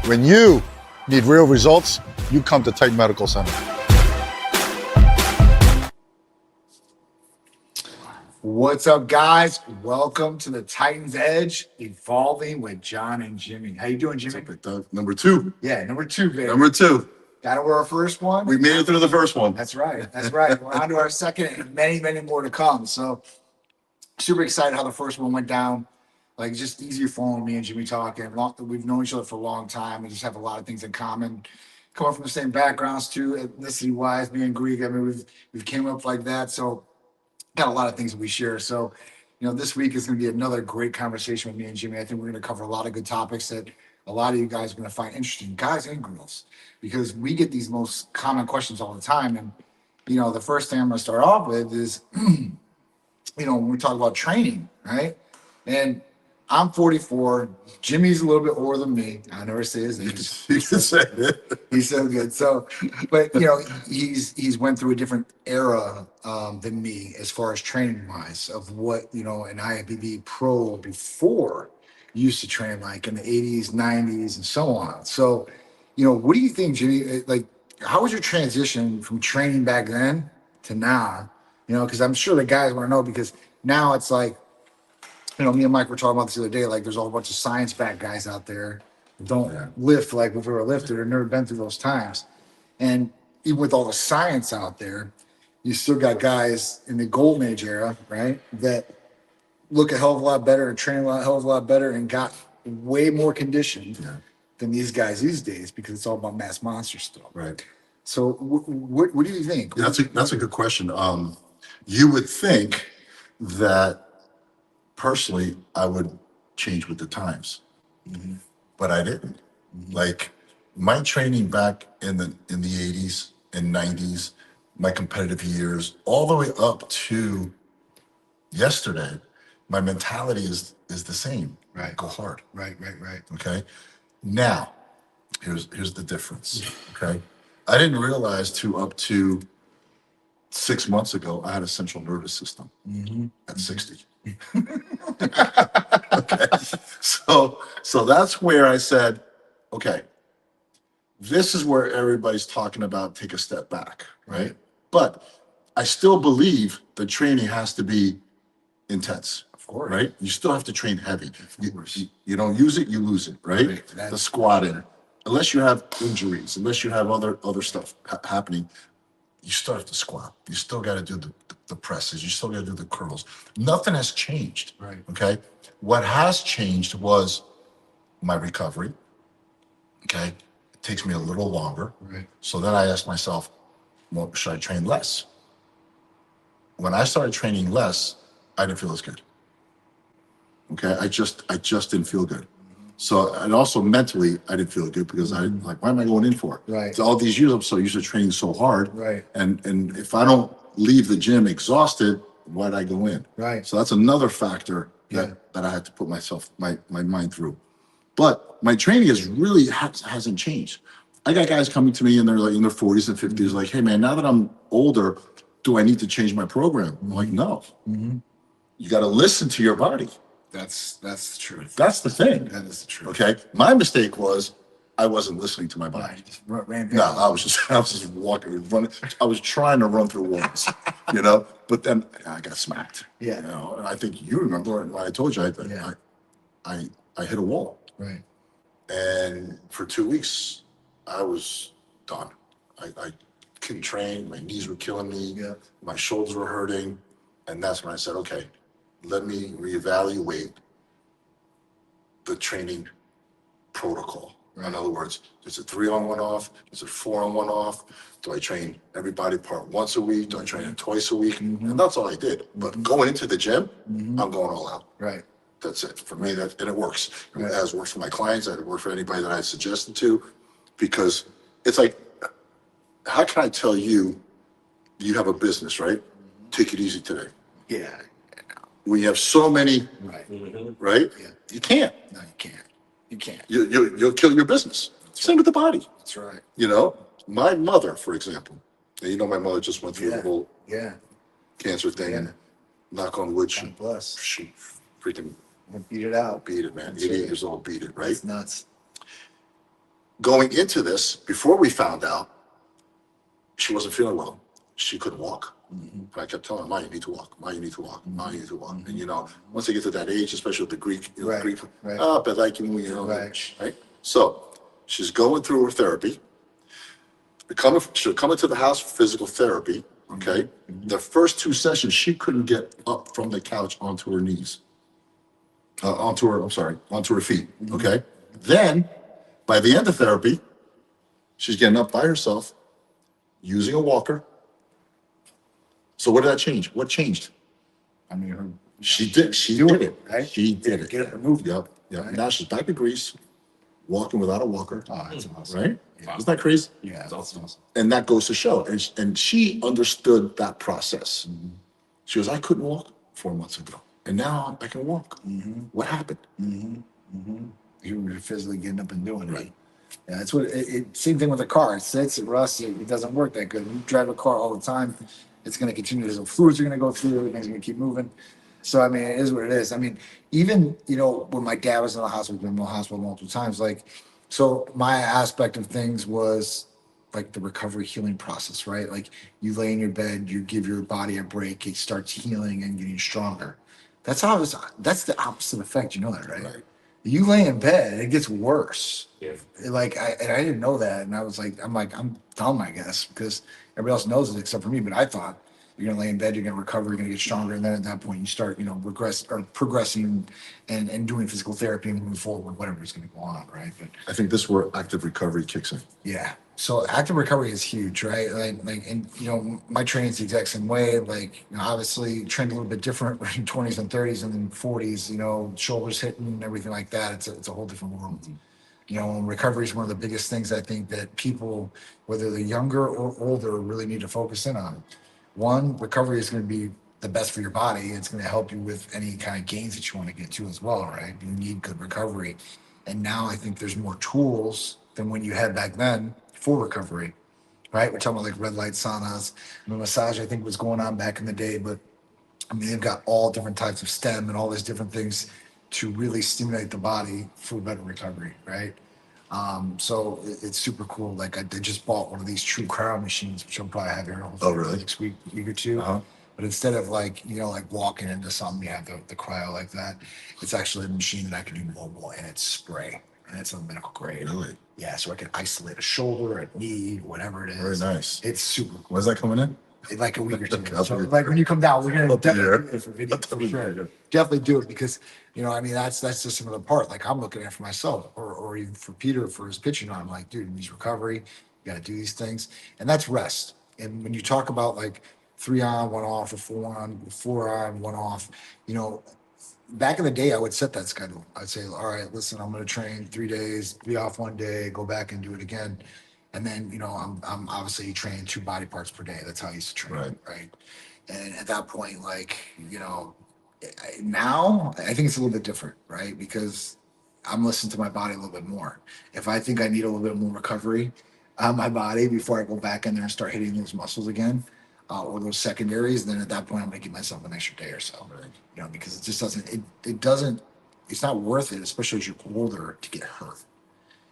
When you need real results, you come to Titan Medical Center. What's up, guys? Welcome to the Titans Edge, evolving with John and Jimmy. How you doing, Jimmy? Number two. Yeah, number two, baby. Number two. Got over our first one. We made it through the first one. That's right. That's right. We're on to our second and many, many more to come. So super excited how the first one went down. Like, just easier following me and Jimmy talking. We've known each other for a long time. We just have a lot of things in common. Coming from the same backgrounds too, ethnicity-wise, me and Greek. I mean, we've came up like that. So got a lot of things that we share. So, this week is going to be another great conversation with me and Jimmy. I think we're going to cover a lot of good topics that a lot of you guys are going to find interesting, guys and girls, because we get these most common questions all the time. And, the first thing I'm going to start off with is, when we talk about training, right? And I'm 44. Jimmy's a little bit older than me. I never say his age. You can say it. He's so good. So, but he's went through a different era than me as far as training wise of what an IFBB pro before used to train like in the 80s, 90s, and so on. So, what do you think, Jimmy? Like, how was your transition from training back then to now? Because I'm sure the guys want to know, because now it's like, me and Mike were talking about this the other day. Like, there's a whole bunch of science-backed guys out there who don't lift like if we were a lifter. They've never been through those times. And even with all the science out there, you still got guys in the golden age era, right, that look a hell of a lot better and train hell of a lot better and got way more conditioned than these guys these days, because it's all about mass monster stuff. Right. So what do you think? Yeah, that's a good question. You would think that personally I would change with the times, but I didn't. Like, my training back in the 80s and 90s, my competitive years, all the way up to yesterday, my mentality is the same. Right. Go hard. Right. Okay. Now, here's the difference. Okay. I didn't realize up to 6 months ago I had a central nervous system at 60. Okay. So that's where I said, okay, this is where everybody's talking about take a step back, right? But I still believe the training has to be intense. Of course. Right? You still have to train heavy. You don't use it, you lose it, right? The squatting. Unless you have injuries, unless you have other stuff happening, you still have to squat. You still got to do the presses. You still got to do the curls. Nothing has changed. Right. Okay. What has changed was my recovery. Okay. It takes me a little longer. Right. So then I asked myself, well, should I train less? When I started training less, I didn't feel as good. Okay. I just didn't feel good. So, and also mentally, I didn't feel good, because I like, why am I going in for it? Right. So all these years, I'm so used to training so hard. Right. And if I don't leave the gym exhausted, why'd I go in? Right. So that's another factor that I had to put my mind through. But my training hasn't changed. I got guys coming to me and they're like in their 40s and 50s, like, hey man, now that I'm older, do I need to change my program? I'm like, no. You got to listen to your body. That's the truth. That's the thing. That is the truth. Okay. My mistake was I wasn't listening to my body. Just ran No, I was just walking, running. I was trying to run through walls, but then I got smacked. Yeah. And I think you remember when I told you I hit a wall. Right. And for 2 weeks, I was done. I couldn't train. My knees were killing me. Yeah. My shoulders were hurting. And that's when I said, okay, let me reevaluate the training protocol. Right. In other words, is it 3 on 1 off? Is it 4 on 1 off? Do I train every body part once a week? Do I train it twice a week? And that's all I did. But going into the gym, I'm going all out. Right. That's it. For me, and it works. It has worked for my clients. It worked for anybody that I suggested to, because it's like, how can I tell you have a business, right? Take it easy today. Yeah. When you have so many, right? Yeah. You can't. No, you can't. You can't. You'll kill your business. Same with the body. That's right. My mother, for example, and my mother just went through the whole cancer thing, and knock on wood, she freaking Beat it out. Beat it, man. That's 88 right. years old, beat it, right? It's nuts. Going into this, before we found out, she wasn't feeling well. She couldn't walk. And I kept telling her, Ma, you need to walk. Ma, you need to walk. Ma, you need to walk. And, you know, once they get to that age, especially with the Greek, you know, Right, Greek, right. but like, you know, Right. right? So she's going through her therapy. She'll come into the house for physical therapy, okay? The first 2 sessions, she couldn't get up from the couch onto her knees. Onto her feet, okay? Then, by the end of therapy, she's getting up by herself, using a walker. So what did that change? What changed? I mean, her, She did it. right? She did it. Get up and move. Yep. Right. Now she's back to Greece, walking without a walker. Oh, that's awesome. Right? Yeah. Isn't that crazy? Yeah, that's awesome. And that goes to show. And she understood that process. She goes, I couldn't walk 4 months ago, and now I can walk. What happened? You were physically getting up and doing it. Right. Yeah, that's what same thing with a car. It sits, it rusts, it doesn't work that good. You drive a car all the time, it's going to continue. The fluids are going to go through, everything's going to keep moving. So, I mean, it is what it is. I mean, even, you know, when my dad was in the hospital, been in the hospital multiple times, like, so my aspect of things was like the recovery healing process, right? Like you lay in your bed, you give your body a break, it starts healing and getting stronger. That's the opposite effect. You know that, right? You lay in bed, it gets worse. Yeah. Like I didn't know that, and I was like, I'm dumb, I guess, because everybody else knows it except for me. But I thought you're gonna lay in bed, you're gonna recover, you're gonna get stronger, and then at that point you start, you know, progressing and doing physical therapy and moving forward with whatever is gonna go on, right? But I think this is where active recovery kicks in. yeah. So active recovery is huge, right? Like, and you know, my training's the exact same way. Like, you know, obviously trained a little bit different in 20s and 30s and then 40s. You know, shoulders hitting and everything like that. It's a whole different world. You know, and recovery is one of the biggest things I think that people, whether they're younger or older, really need to focus in on. One, recovery is going to be the best for your body. It's going to help you with any kind of gains that you want to get to as well, right? You need good recovery. And now I think there's more tools than when you had back then for recovery, right? We're talking about like red light saunas. I mean, massage, I think, was going on back in the day, but I mean, they've got all different types of stem and all these different things to really stimulate the body for better recovery, right? So it's super cool. Like I just bought one of these true cryo machines, which I'll probably have here Oh, really? next week or two. But instead of like, you know, like walking into something, you have the cryo like that. It's actually a machine that I can do mobile and it's spray and it's a medical grade. Really? Yeah, so I can isolate a shoulder, a knee, whatever it is. Very nice. It's super cool. When's that coming in? In like a week or two. Okay, So like when you come down, we're gonna Up there. definitely do it for video for sure. Definitely do it because you know, I mean, that's just another part. Like I'm looking at it for myself, or even for Peter for his pitching on. I'm like, dude, in these recovery, you got to do these things, and that's rest. And when you talk about like 3 on, 1 off, or 4 on, 4 on, 1 off, you know, back in the day, I would set that schedule. I'd say, all right, listen, I'm going to train 3 days, be off 1 day, go back and do it again. And then, you know, I'm obviously training 2 body parts per day. That's how I used to train, right? And at that point, like, you know, now I think it's a little bit different, right? Because I'm listening to my body a little bit more. If I think I need a little bit more recovery on my body before I go back in there and start hitting those muscles again, or those secondaries, then at that point I'm gonna give myself an extra day or so, you know, because it just doesn't, it's not worth it, especially as you're older, to get hurt.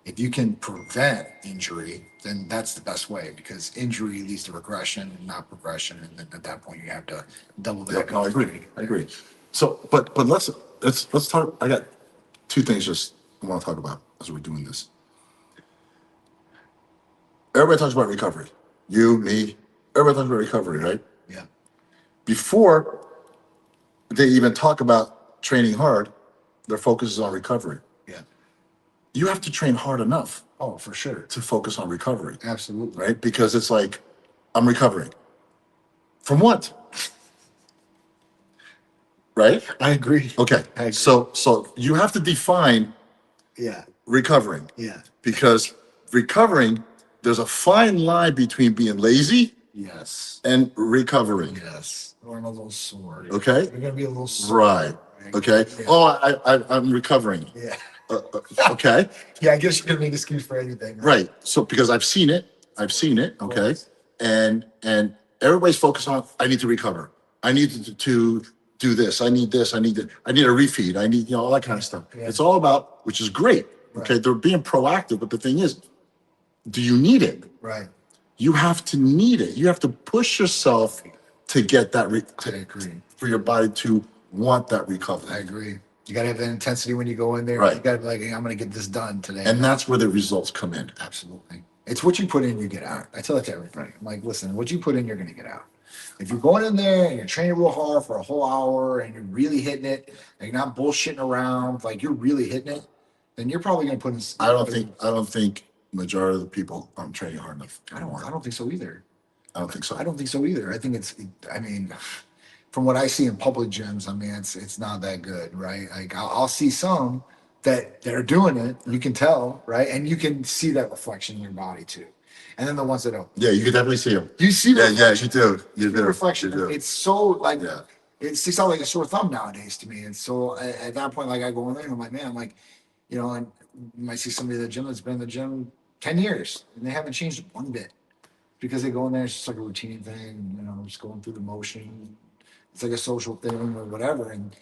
If you can prevent injury, then that's the best way because injury leads to regression, not progression, and then at that point you have to double Yeah, back. no, I agree. So, but let's talk. I got 2 things just I want to talk about as we're doing this. Everybody talks about recovery. You, me, everybody talks about recovery, right? Yeah. Before they even talk about training hard, their focus is on recovery. Yeah. You have to train hard enough Oh, for sure. to focus on recovery, Absolutely. right? Because it's like, I'm recovering. From what? Right? I agree. Okay. I agree. So you have to define Yeah. recovering Yeah. because recovering, there's a fine line between being lazy Yes. and recovering. Yes. Or I'm a little sore. Okay? You're gonna be a little sore. Right. Okay. Yeah. Oh, I'm recovering. Yeah. Okay. Yeah. I guess you're gonna make an excuse for anything. Right. So because I've seen it. Okay. And everybody's focused on I need to recover. I need do this. I need this. I need that. I need a refeed. I need, all that kind of stuff. Yeah. It's all about, which is great. Okay. Right. They're being proactive, but the thing is, do you need it? Right. You have to need it. You have to push yourself to get that, I agree. for your body to want that recovery. I agree. You got to have that intensity when you go in there. Right. You got to be like, hey, I'm going to get this done today. And that's where the results come in. Absolutely. It's what you put in, you get out. I tell it to everybody. I'm like, listen, what you put in, you're going to get out. If you're going in there and you're training real hard for a whole hour and you're really hitting it, and you're not bullshitting around, like you're really hitting it, then you're probably going to put in. I don't think majority of the people aren't training hard enough. I don't think so either. I don't think so. I don't think so either. I think I mean, from what I see in public gyms, I mean, it's not that good, right? Like I'll see some that are doing it, you can tell, right? And you can see that reflection in your body too. And then the ones that don't. Yeah, you can definitely see them. You see Yeah, the yeah, you do. You the do. reflection. You do. It's so like Yeah. it sticks out like a sore thumb nowadays to me. And so at that point, like I go in there and I'm like, man, I'm like, and you might see somebody in the gym that's been in the gym 10 years and they haven't changed one bit because they go in there, it's just like a routine thing, just going through the motion. It's like a social thing or whatever. And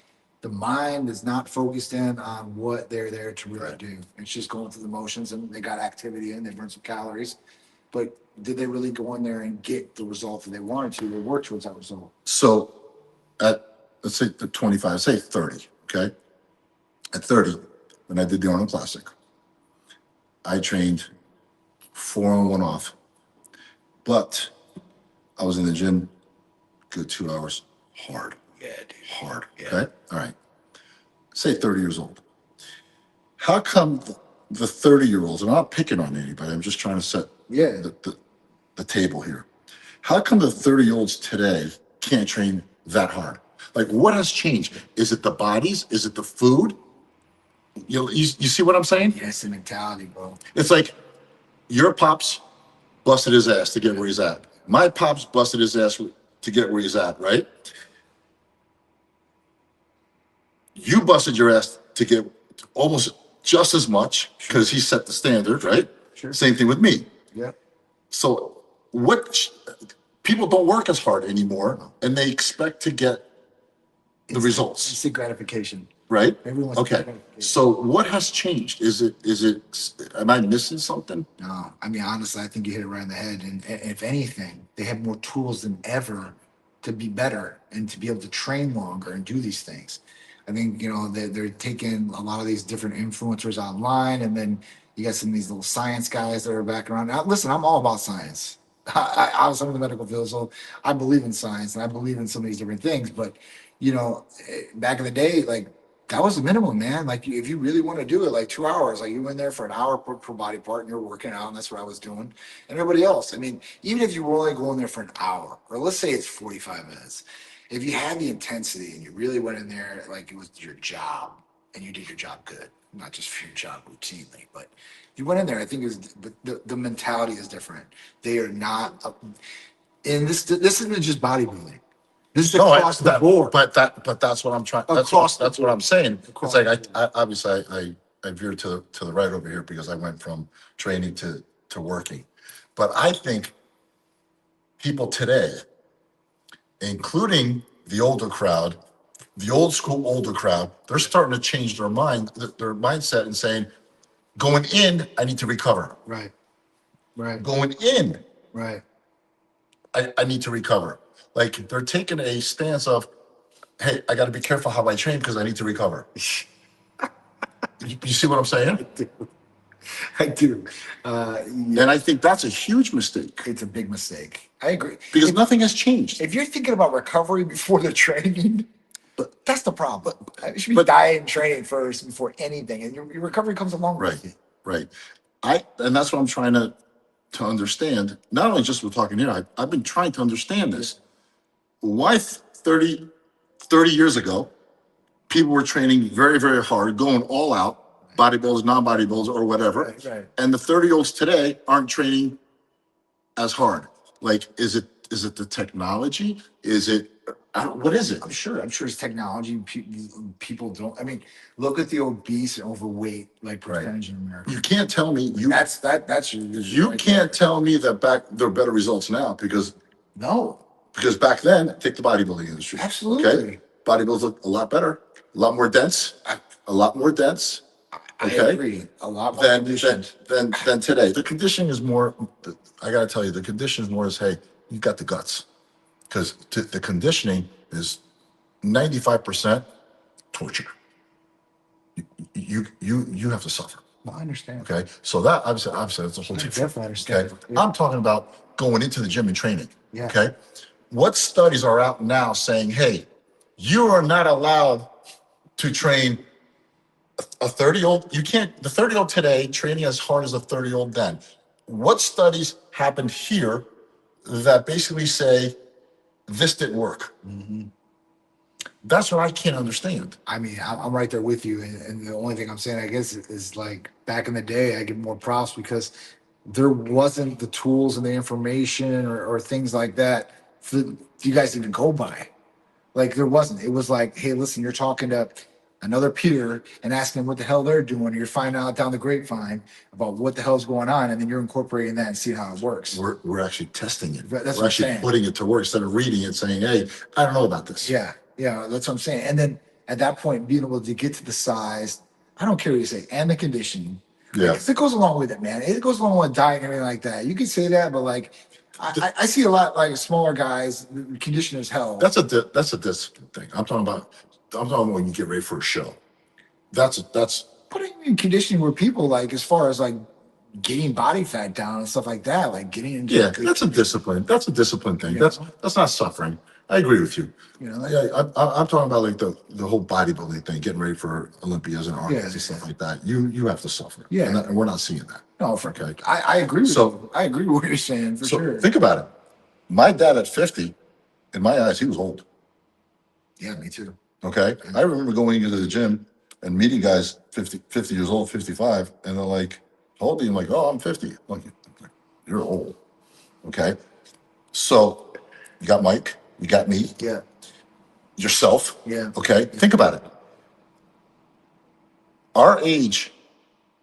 the mind is not focused in on what they're there to really do. It's just going through the motions and they got activity in, they burn some calories. But did they really go in there and get the result that they wanted to or work towards that result? So let's say the 25, say 30, okay? At 30, when I did the Arnold Classic, I trained 4 on, 1 off. But I was in the gym good 2 hours, hard. Yeah, dude. Hard, Yeah. okay? All right. Say 30 years old. How come the 30-year-olds, and I'm not picking on anybody, I'm just trying to set Yeah. the table here. How come the 30-year-olds today can't train that hard? Like, what has changed? Is it the bodies? Is it the food? You see what I'm saying? Yeah, it's the mentality, bro. It's like your pops busted his ass to get where he's at. My pops busted his ass to get where he's at, right? You busted your ass to get almost just as much because he set the standard, right? Sure. Same thing with me. Yeah. So people don't work as hard anymore and they expect to get the results, Instant gratification. right? Everyone's Okay. So what has changed? Am I missing something? No, I mean, honestly, I think you hit it right on the head. And if anything, they have more tools than ever to be better and to be able to train longer and do these things. I think, they're taking a lot of these different influencers online, and then you got some of these little science guys that are back around. Now, listen, I'm all about science. I was in the medical field, so I believe in science and I believe in some of these different things. But, back in the day, like, that was the minimum, man. Like, if you really want to do it, like 2 hours, like you went there for an hour per body part and you're working out, and that's what I was doing. And everybody else, I mean, even if you were only going there for an hour, or let's say it's 45 minutes, if you had the intensity and you really went in there like it was your job and you did your job good, not just for your job routinely, but you went in there, I think the mentality is different. They are not, and this isn't just bodybuilding. This is across the board. But that's what I'm trying. That's what I'm saying. It's like I obviously I veered to the right over here because I went from training to working. But I think people today, including the older crowd, the old school older crowd, they're starting to change their mindset and saying, going in, I need to recover. Right. Right. Going in, Right. I need to recover. Like they're taking a stance of, hey, I got to be careful how I train because I need to recover. You see what I'm saying? I do. And I think that's a huge mistake It's a big mistake. I agree. because nothing has changed. If you're thinking about recovery before the training, that's the problem. You should be diet and training first before anything, and your recovery comes along with it. Right. And that's what I'm trying to understand. Not only just with talking here, I've been trying to understand this. Why 30 years ago, people were training very, very hard, going all out, bodybuilders, non-bodybuilders, or whatever. Right. And the 30-year-olds today aren't training as hard. Like, is it the technology? Is it what is it? I'm sure it's technology. People don't. I mean, look at the obese and overweight percentage in America. You can't tell me That's you can't tell me that there are better results now because no. back then, take the bodybuilding industry. Absolutely. Okay? bodybuilders look a lot better, a lot more dense, a lot more dense. I Okay. agree. A lot more Than conditioned. than today. The conditioning is more. I got to tell you, the conditioning is more as, hey, you got the guts, because the conditioning is 95% torture. You have to suffer. Well, I understand. Okay, so that obviously that's a whole I different. definitely understand. Okay, I'm talking about going into the gym and training. Yeah. Okay, what studies are out now saying, hey, you are not allowed to train a 30-year-old? You can't. The 30-year-old today training as hard as a 30-year-old then. What studies happened here that basically say this didn't work? That's what I can't understand. I mean, I'm right there with you. And the only thing I'm saying, I guess, is like back in the day, I give more props because there wasn't the tools and the information or things like that for you guys to even go by. Like there wasn't. It was like, hey, listen, you're talking to another peer and asking them what the hell they're doing. You're finding out down the grapevine about what the hell's going on, and then you're incorporating that and seeing how it works. We're actually testing it. That's what We're I'm actually saying. putting it to work instead of reading it, saying, hey, I don't know about this. Yeah, yeah, that's what I'm saying. And then at that point, being able to get to the size, I don't care what you say, and the conditioning. Yeah. Because it goes along with it, man. It goes along with diet and everything like that. You can say that, but like, I see a lot like smaller guys, conditioned as hell. That's a discipline thing. I'm talking about when you get ready for a show. That's Putting in conditioning where people like, as far as like getting body fat down and stuff like that, like getting into yeah. That's a discipline. That's a discipline thing. Yeah. That's not suffering. I agree with you. You know, like, Yeah, I'm talking about like the whole bodybuilding thing, getting ready for Olympias and Arnold's Yeah. and stuff like that. You have to suffer. Yeah. And we're not seeing that. no, Okay. I agree with So- you. I agree with what you're saying for So sure. think about it. My dad at 50, in my eyes, he was old. Yeah, me too. Okay. I remember going into the gym and meeting guys 50 years old, 55, and they're like, how old are you? I'm like, oh, I'm 50. Like, you're old. Okay. So you got Mike, you got me, Yeah, yourself. yeah. Okay. Think about it. Our age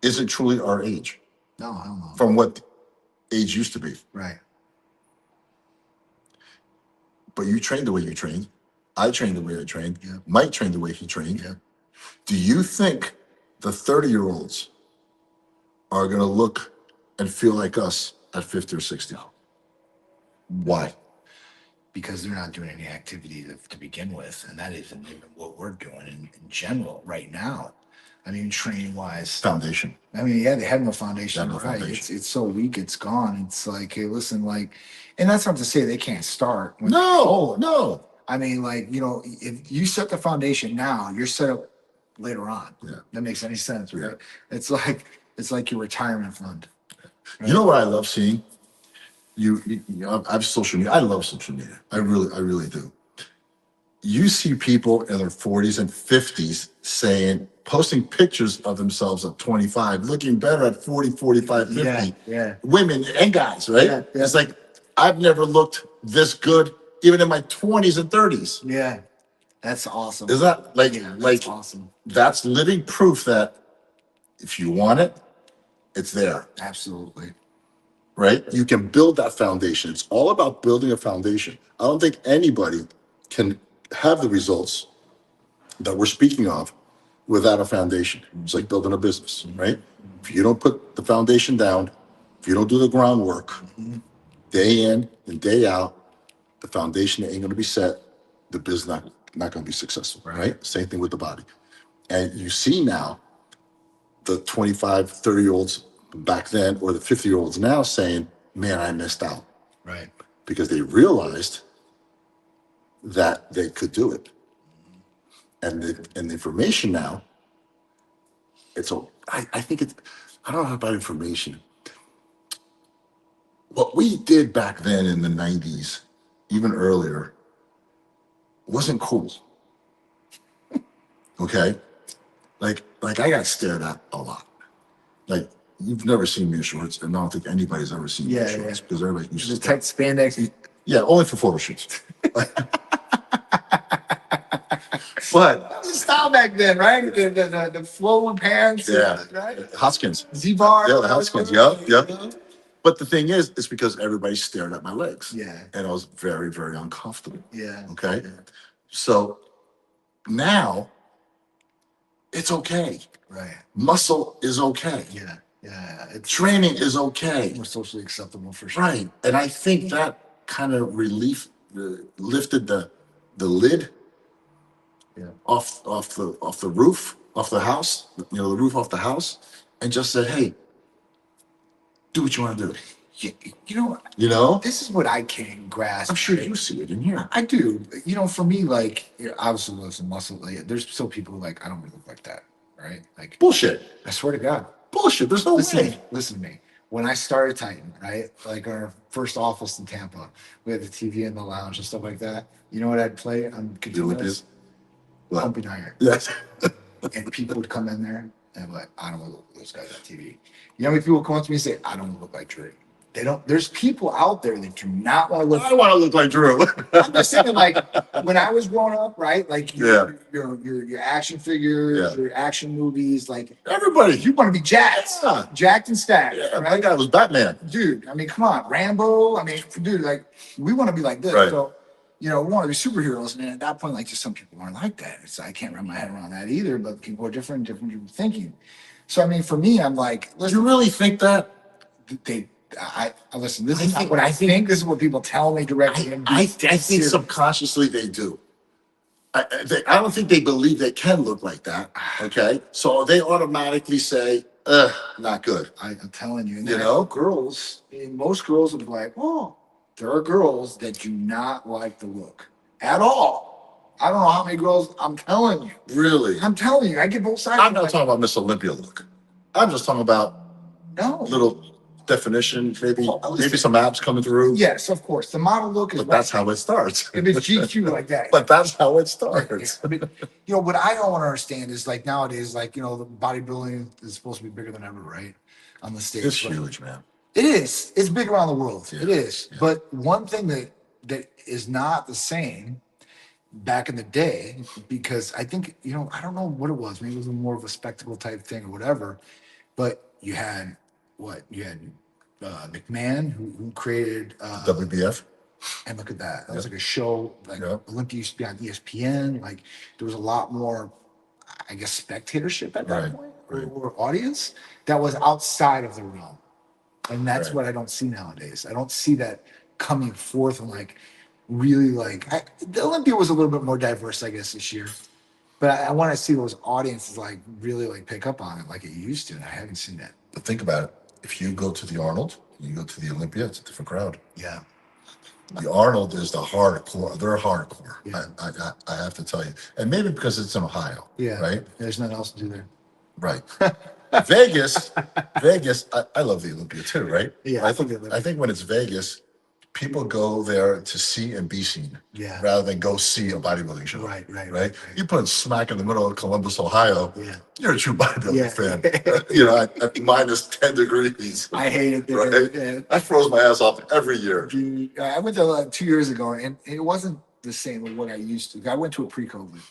isn't truly our age No, I don't know. from what age used to be. Right. But you trained the way you trained. I trained the way I trained. Yeah. Mike trained the way he trained. Yeah. Do you think the 30-year-olds are going to look and feel like us at 50 or 60? Why? Because they're not doing any activity to begin with, and that isn't even what we're doing in general right now. I mean, training wise. Foundation. I mean, yeah, they have no foundation. They have no Right. foundation. It's so weak, it's gone. It's like, hey, listen, like, and that's not to say they can't start. when- No. I mean, like, you know, if you set the foundation now, you're set up later on. Yeah. That makes any sense, right? Yeah. It's like your retirement fund. You know what I love seeing? You know, I have social media. I love social media. I really do. You see people in their 40s and 50s posting pictures of themselves at 25, looking better at 40, 45, 50. Yeah. Women and guys, right? Yeah, yeah. It's like, I've never looked this good, even in my 20s and 30s. Yeah. That's awesome. Is that like, Yeah, that's like awesome. that's living proof that if you want it, it's there, Absolutely. right? You can build that foundation. It's all about building a foundation. I don't think anybody can have the results that we're speaking of without a foundation. It's like building a business, right? If you don't put the foundation down, if you don't do the groundwork day in and day out, the foundation ain't going to be set. The business not going to be successful, right? Same thing with the body. And you see now the 25, 30-year-olds back then or the 50-year-olds now saying, man, I missed out, Right. because they realized that they could do it. And the information now, I think it's, I don't know about information. What we did back then in the 90s, even earlier, wasn't cool. Okay? Like I got stared at a lot. Like, you've never seen me in shorts, and I don't think anybody's ever seen me in shorts, because everybody used to The tight spandex. yeah, only for photo shoots. But The style back then, right? The flowing pants. yeah, Right? Hotskins. Z-bar. Yeah, the Hotskins. Yep. But the thing is, it's because everybody stared at my legs. Yeah. And I was very, very uncomfortable. Yeah. Okay. Yeah. So now it's okay. Right. Muscle is okay. Yeah. Yeah. It's Training is okay. more socially acceptable for sure. Right. And I think that kind of lifted the lid off the roof, off the house, the roof off the house, and just said, hey, do what you want to do. Yeah, you know, You know? this is what I can't grasp. I'm sure you see it in here. I do. You know, for me, like, obviously, listen, muscle. Like, there's still people who like, I don't really look like that, right? Like, Bullshit. I swear to God. Bullshit. There's no way. Listen to me. When I started Titan, right, like our first office in Tampa, we had the TV in the lounge and stuff like that. You know what I'd play on computers? What? Pumping Iron. Yes. And people would come in there and be like, I don't want to look like those guys on TV. You know how many people come up to me and say, I don't want to look like Drew? They don't. There's people out there that do not want to look. I want to look like Drew. I'm just saying, like when I was growing up, right? Like Yeah. your action figures, Yeah. your action movies, like Everybody. you want to be jacked, Yeah. jacked and stacked, Yeah, my right? guy was Batman. Dude, I mean, come on, Rambo. I mean, dude, like we want to be like this. Right. So, we want to be superheroes, and at that point, like, just some people aren't like that. It's I can't wrap my head around that either. But people are different thinking. So, I mean, for me, I'm like, Do you really think that? I listen. This is not what I think. This is what people tell me directly. I think subconsciously they do. I don't think they believe they can look like that. Okay, so they automatically say, not good." I'm telling you, and You then know? girls. Most girls would be like, "Oh, there are girls that do not like the look at all." I don't know how many girls. I'm telling you. Really? I'm telling you. I get both sides. I'm not talking about Miss Olympia look. I'm just talking about No. little definition, maybe Well, listen. maybe some abs coming through. Yes, of course. The model look is. But that's how it starts. If it's GQ like that. But that's how it starts. I mean, what I don't want to understand is like nowadays, like the bodybuilding is supposed to be bigger than ever, right? On the stage. It's But huge, man. it is. It's big around the world. Yeah, It is. yeah. But one thing that is not the same back in the day, because I think, I don't know what it was. Maybe it was more of a spectacle type thing or whatever. But you had McMahon who created WBF. and look at that. That was like a show, like Yeah. Olympia used to be on ESPN. Like there was a lot more, I guess, spectatorship at that Right, point right. or audience that was outside of the realm. And that's Right. what I don't see nowadays. I don't see that coming forth and like really like the Olympia was a little bit more diverse, I guess, this year. But I want to see those audiences like really like pick up on it like it used to. And I haven't seen that. But think about it. If you go to the Arnold, you go to the Olympia, it's a different crowd. Yeah. The Arnold is the hardcore. They're hardcore. Yeah. I have to tell you. And maybe because it's in Ohio. Yeah. Right? There's nothing else to do there. Right. Vegas, I love the Olympia too, right? Yeah, I I think think the Olympia- I think when it's Vegas, people go there to see and be seen. Yeah. Rather than go see a bodybuilding show. Right. You put it smack in the middle of Columbus, Ohio. Yeah. You're a true bodybuilding Yeah. fan. At minus 10 degrees. I hate it there. Right? Yeah. I froze my ass off every year. I went there 2 years ago, and it wasn't the same as what I used to. I went to a pre-COVID.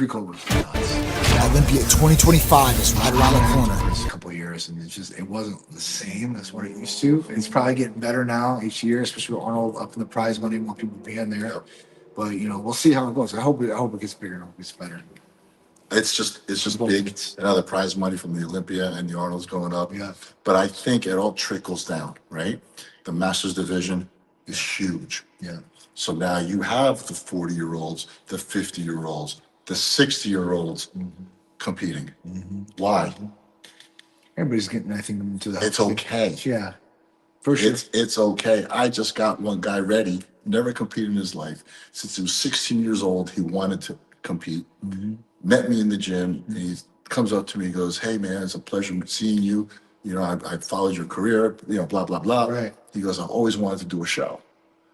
Olympia 2025 is right around the corner. It's a couple of years, and it wasn't the same as what it used to. It's probably getting better now each year, especially with Arnold up in the prize money, more people being there. But we'll see how it goes. I hope it gets bigger. I hope it gets better. It's just big. Now the prize money from the Olympia and the Arnold's going up. Yeah. But I think it all trickles down, right? The Masters division is huge. Yeah. So now you have the 40-year-olds, the 50-year-olds, the 60-year-olds competing. Why? Everybody's getting, I think, into that. It's okay. Yeah. For sure. It's okay. I just got one guy ready, never competed in his life. Since he was 16 years old, he wanted to compete. Met me in the gym, and he comes up to me and goes, "Hey, man, it's a pleasure seeing you. I followed your career, blah, blah, blah." Right. He goes, "I've always wanted to do a show."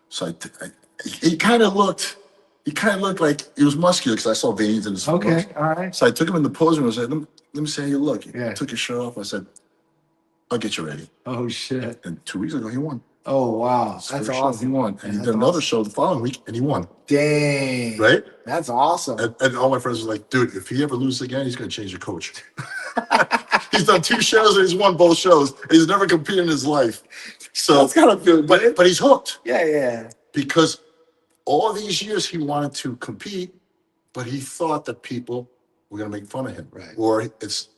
So he kind of looked like he was muscular because I saw veins in his Okay. foot. All right. So I took him in the posing room and said, let me see how you look. He Yeah. took his shirt off. I said, "I'll get you ready." Oh shit. And 2 weeks ago, he won. Oh wow. His That's first show, awesome. He won. And he That's did another awesome. show the following week, and he won. Dang. Right? That's awesome. And all my friends were like, "Dude, if he ever loses again, he's going to change the coach." He's done 2 shows and he's won both shows. He's never competed in his life. So, That's kind of good. but he's hooked Yeah. because all these years he wanted to compete, but he thought that people were going to make fun of him, Right. or it's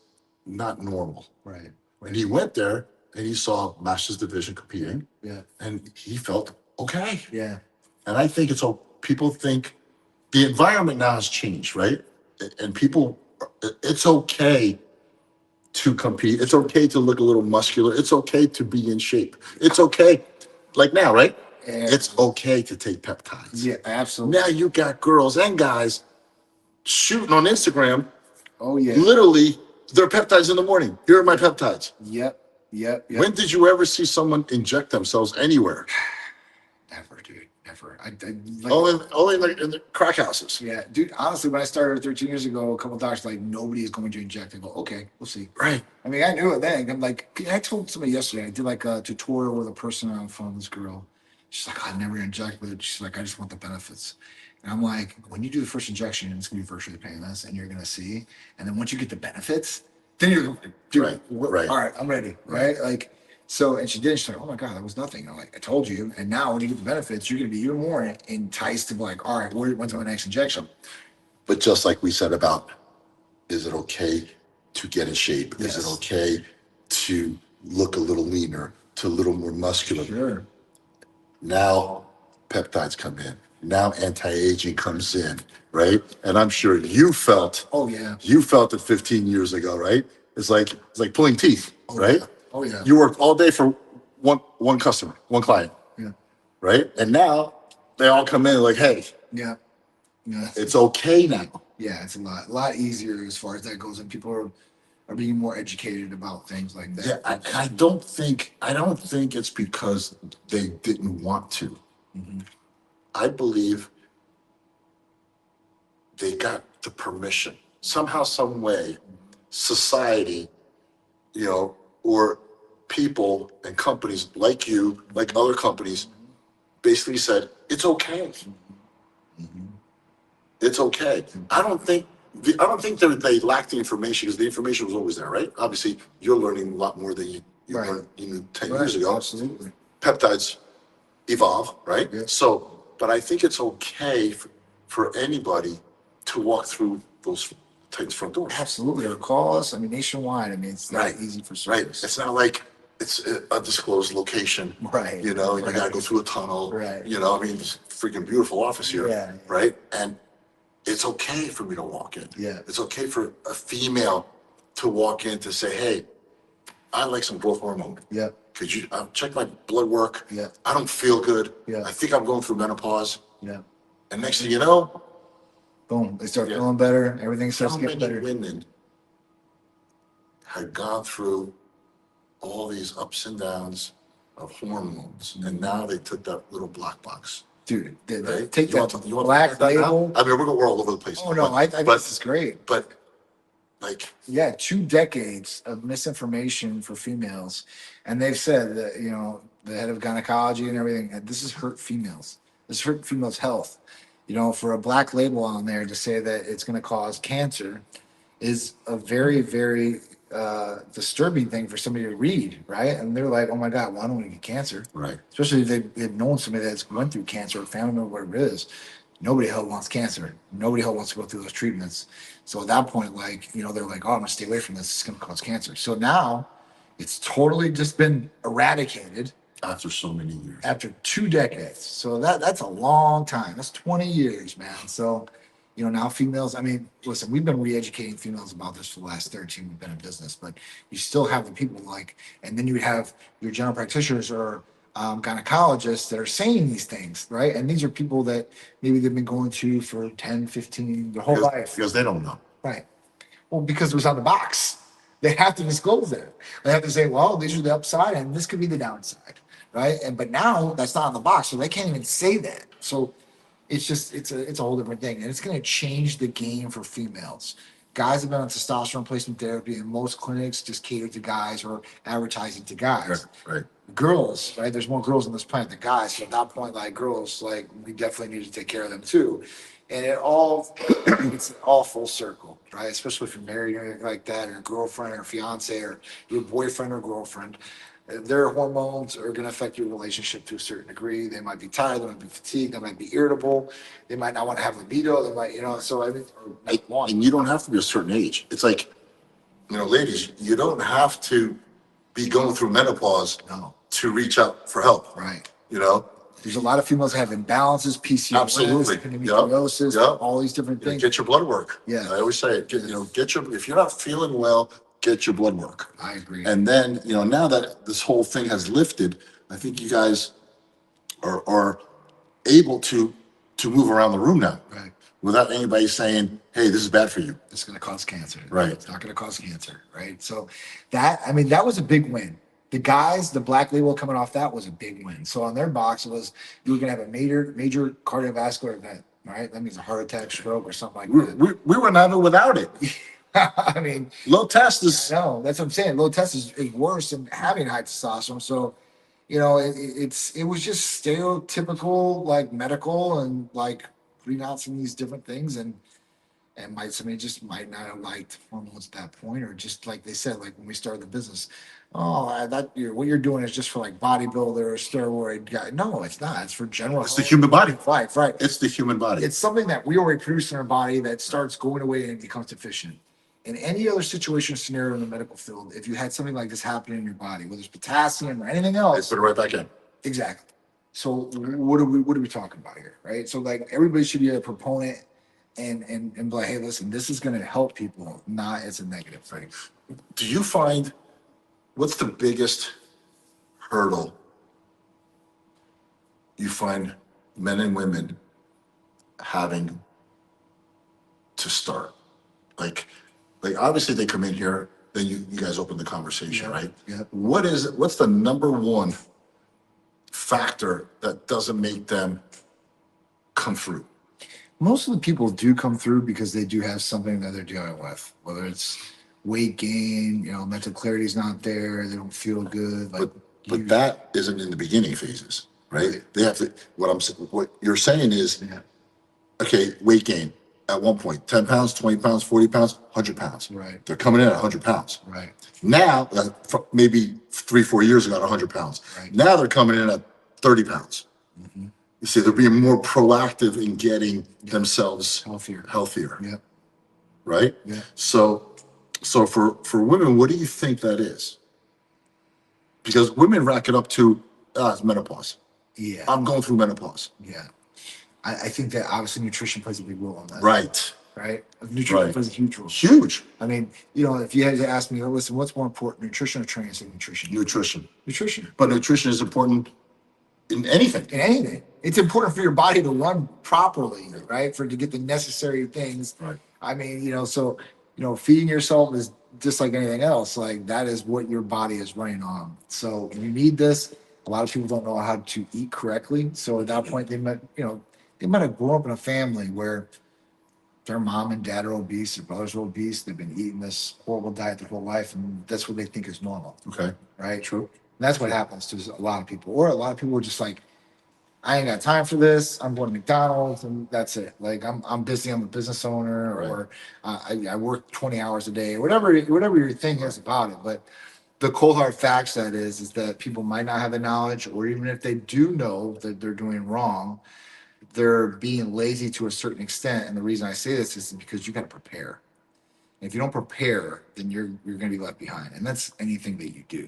not normal. Right. And he went there and he saw Masters Division competing, Yeah. and he felt okay. Yeah. And I think it's all people think the environment now has changed, right? And people, it's okay to compete. It's okay to look a little muscular. It's okay to be in shape. It's okay, like now, right? Yeah. It's okay to take peptides. Yeah, absolutely. Now you got girls and guys shooting on Instagram. Oh yeah. Literally, their peptides in the morning. Here are my peptides. Yep. When did you ever see someone inject themselves anywhere? Never, dude. Never. I like, Only in the crack houses. yeah, dude. Honestly, when I started 13 years ago, a couple of doctors like nobody is going to inject. I go, okay, we'll see. Right. I mean, I knew it then. I'm like, I told somebody yesterday. I did like a tutorial with a person on the phone. This girl, she's like, I never inject, but she's like, I just want the benefits. And I'm like, when you do the first injection, it's gonna be virtually painless, and you're gonna see. And then once you get the benefits, then you're like, dude, Right. all right, I'm ready, right? Like, so, and she did. She's like, oh my god, that was nothing. I'm like, I told you. And now when you get the benefits, you're gonna be even more enticed to be like, all right, when's my next injection? But just like we said about, is it okay to get in shape? Is it Yes. okay to look a little leaner, to a little more muscular? Sure. Now peptides come in. Now anti-aging comes in, right? And I'm sure you felt Oh yeah. it 15 years ago, right? It's like pulling teeth, right? Yeah. Oh yeah. You worked all day for one customer, one client, Yeah. right? And now they all come in like, hey, Yeah. Yeah. it's okay now. Yeah, it's a lot easier as far as that goes, and people are being more educated about things like that. Yeah, I don't think it's because they didn't want to. Mhm. I believe they got the permission somehow, some way. Society, or people and companies like you, like other companies, basically said it's okay. Mhm. It's okay. I don't think they lacked the information because the information was always there, right? Obviously, you're learning a lot more than you Right. learned 10 Right, years ago. absolutely. Peptides evolve, right? Yeah. So, but I think it's okay for anybody to walk through those Titans front doors. Absolutely. Or call us. I mean, nationwide. I mean, it's not Right. easy for Right. service. It's not like it's a undisclosed location. Right. You know, and you Right. gotta go through a tunnel. Right. You know, I mean, it's a freaking beautiful office here. Yeah. Right. And it's okay for me to walk in. Yeah. It's okay for a female to walk in to say, hey, I like some growth hormone. Yeah. Could you check my blood work? Yeah. I don't feel good. Yeah. I think I'm going through menopause. Yeah. And next thing you know, Boom. They start Yeah. feeling better. Everything starts how getting many better. women had gone through all these ups and downs of hormones, and now they took that little black box. Dude, Right? take You that want to black talk about that now? label. I mean, we're all over the place. Oh no, I think but, this is great. but like, Yeah, 2 decades of misinformation for females, and they've said that the head of gynecology and everything. This has hurt females. This hurt females' health. For a black label on there to say that it's going to cause cancer is a very, very disturbing thing for somebody to read, right? And they're like, "Oh my God, well, I don't want to get cancer." right. Especially if they've known somebody that's went through cancer or family member, whatever it is. Nobody hell wants cancer. Nobody hell wants to go through those treatments. So at that point, they're like, oh, I'm gonna stay away from this. It's gonna cause cancer. So now it's totally just been eradicated After so many years. after 2 decades. So that's a long time. That's 20 years, man. So, now females, I mean, listen, we've been re-educating females about this for the last 13 we've been in business, but you still have the people and then you would have your general practitioners or gynecologists that are saying these things, right? And these are people that maybe they've been going to for 10, 15, their whole life. Because they don't know. Right. Well, because it was on the box. They have to disclose that. They have to say, well, these are the upside and this could be the downside, right? But now that's not on the box, so they can't even say that. So it's a whole different thing, and it's going to change the game for females. Guys have been on testosterone replacement therapy, and most clinics just cater to guys or advertising to guys. Right. Girls, right? There's more girls on this planet than guys. So at that point, girls, we definitely need to take care of them too. and it's all full circle, right? Especially if you're married or anything like that, or your girlfriend or fiance or your boyfriend or girlfriend. Their hormones are going to affect your relationship to a certain degree. They might be tired, they might be fatigued, they might be irritable, they might not want to have libido, they might, so I mean, or not want. And you don't have to be a certain age. It's like, ladies, you don't have to be going through menopause No, to reach out for help. right. You know, There's a lot of females that have imbalances, PCOS, absolutely. endometriosis, all these different things. Get your blood work. Yeah. I always say, if you're not feeling well, get your blood work. I agree. And then, now that this whole thing has lifted, I think you guys are able to move around the room now. Right. Without anybody saying, hey, this is bad for you. It's going to cause cancer. Right. It's not going to cause cancer. Right. So that was a big win. The guys, the black label coming off that was a big win. So on their box, it was you were going to have a major cardiovascular event. Right. That means a heart attack, stroke, or something like that. We were never without it. I mean, Low test is. no, that's what I'm saying. Low test is worse than having high testosterone. So, it was just stereotypical, like medical and like putting out some of these different things, and somebody just might not have liked hormones at that point, or just like they said, like when we started the business, what you're doing is just for like bodybuilder or steroid guy. No, it's not. It's for general. It's the human body. Right. It's the human body. It's something that we already produce in our body that starts going away and becomes deficient. In any other situation or scenario in the medical field, if you had something like this happening in your body, whether it's potassium or anything They else, put it right back in. exactly. So what are we talking about here, right? So like everybody should be a proponent and be like, hey, listen, this is going to help people, not as a negative thing. Do you find what's the biggest hurdle you find men and women having to start? Like obviously they come in here, then you guys open the conversation, right? Yeah. What's the number one factor that doesn't make them come through? Most of the people do come through because they do have something that they're dealing with, whether it's weight gain, mental clarity is not there, they don't feel good. But that isn't in the beginning phases, right? Right. They have to. What you're saying is, Yeah. okay, weight gain at one point, 10 pounds, 20 pounds, 40 pounds, 100 pounds. Right. They're coming in at 100 pounds. Right. Now, maybe 3-4 years ago, at 100 pounds. Right. Now they're coming in at 30 pounds. Mm-hmm. You see, they're being more proactive in getting themselves Healthier. Yep. Right? Yeah. So for women, what do you think that is? Because women rack it up to, it's menopause. Yeah. I'm going through menopause. Yeah. I think that obviously nutrition plays a big role in that. Right. Right. Nutrition Right. plays a huge role. Huge. I mean, if you had to ask me, listen, what's more important, nutrition or training? I say nutrition. Nutrition. But nutrition is important in anything. In anything. It's important for your body to run properly, right? To get the necessary things. Right. I mean, feeding yourself is just like anything else. Like that is what your body is running on. So you need this. A lot of people don't know how to eat correctly. So at that point, they might have grown up in a family where their mom and dad are obese, their brothers are obese. They've been eating this horrible diet their whole life, and that's what they think is normal. Okay. Right? True. And that's what happens to a lot of people. Or a lot of people are just like, I ain't got time for this. I'm going to McDonald's and that's it. Like I'm busy. I'm a business owner, Right. or I work 20 hours a day, whatever your thing is about it. But the cold hard facts that is that people might not have the knowledge, or even if they do know that they're doing wrong, they're being lazy to a certain extent. And the reason I say this is because you got to prepare. And if you don't prepare, then you're going to be left behind. And that's anything that you do.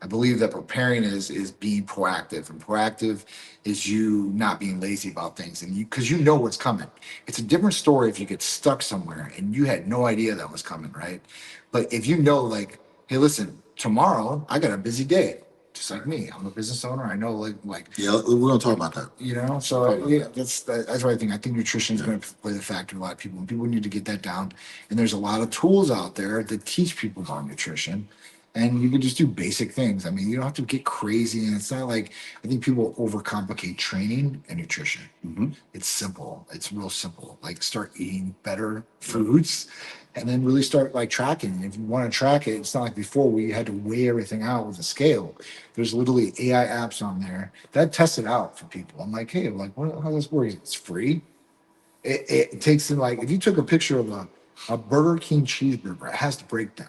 I believe that preparing is being proactive, and proactive is you not being lazy about things, and because you know what's coming. It's a different story if you get stuck somewhere and you had no idea that was coming, right? But if you know, like, hey, listen, tomorrow I got a busy day, just like me. I'm a business owner. I know, like Yeah, we're gonna talk about that. So yeah, that's what I think. I think nutrition is going to play the factor in a lot of people, and people need to get that down. And there's a lot of tools out there that teach people about nutrition. And you can just do basic things. I mean, you don't have to get crazy. And it's not like, I think people overcomplicate training and nutrition. Mm-hmm. It's simple. It's real simple. Like start eating better foods and then really start like tracking. If you want to track it, it's not like before where you had to weigh everything out with a scale. There's literally AI apps on there that test it out for people. I'm like, hey, how does this work? It's free. It takes them like if you took a picture of a Burger King cheeseburger, it has the breakdown.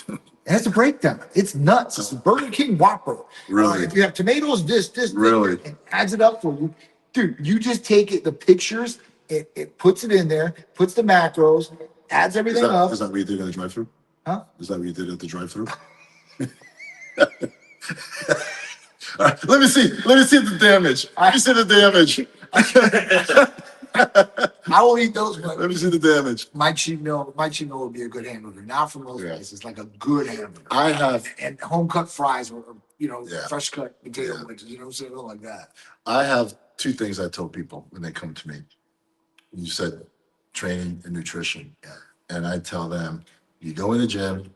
It has a breakdown. It's nuts. It's a Burger King Whopper. Really? If you have tomatoes, this, Really? it adds it up for you. Dude, you just take the pictures, it puts it in there, puts the macros, adds everything up. Is that what you did at the drive-thru? Huh? Is that what you did at the drive-thru? All right, let me see. Let me see the damage. Let me see the damage. I will eat those, but Let me see the damage. my cheat meal would be a good hamburger. Not from those places, like a good hamburger. I have And home cut fries or Yeah. fresh cut potato Yeah. wedges, you know what I'm saying? Something like that. I have two things I tell people when they come to me. You said training and nutrition. Yeah. And I tell them, you go in the gym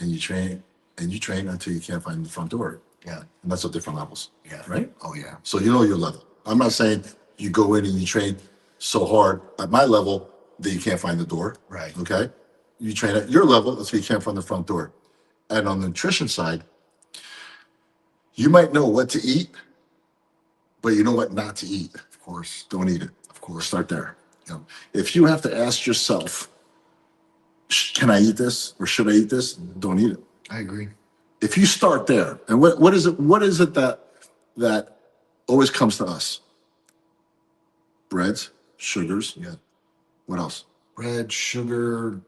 and you train until you can't find the front door. Yeah. And that's at different levels. Yeah. Right? Oh yeah. So you know your level. I'm not saying you go in and you train so hard at my level that you can't find the door. Right. Okay. You train at your level so you can't find the front door. And on the nutrition side, you might know what to eat, but you know what not to eat. Of course. Don't eat it. Of course. Start there. You know, if you have to ask yourself, can I eat this or should I eat this? Don't eat it. I agree. If you start there, and what is it that always comes to us? Breads, sugars. Yeah. What else? Bread, sugar,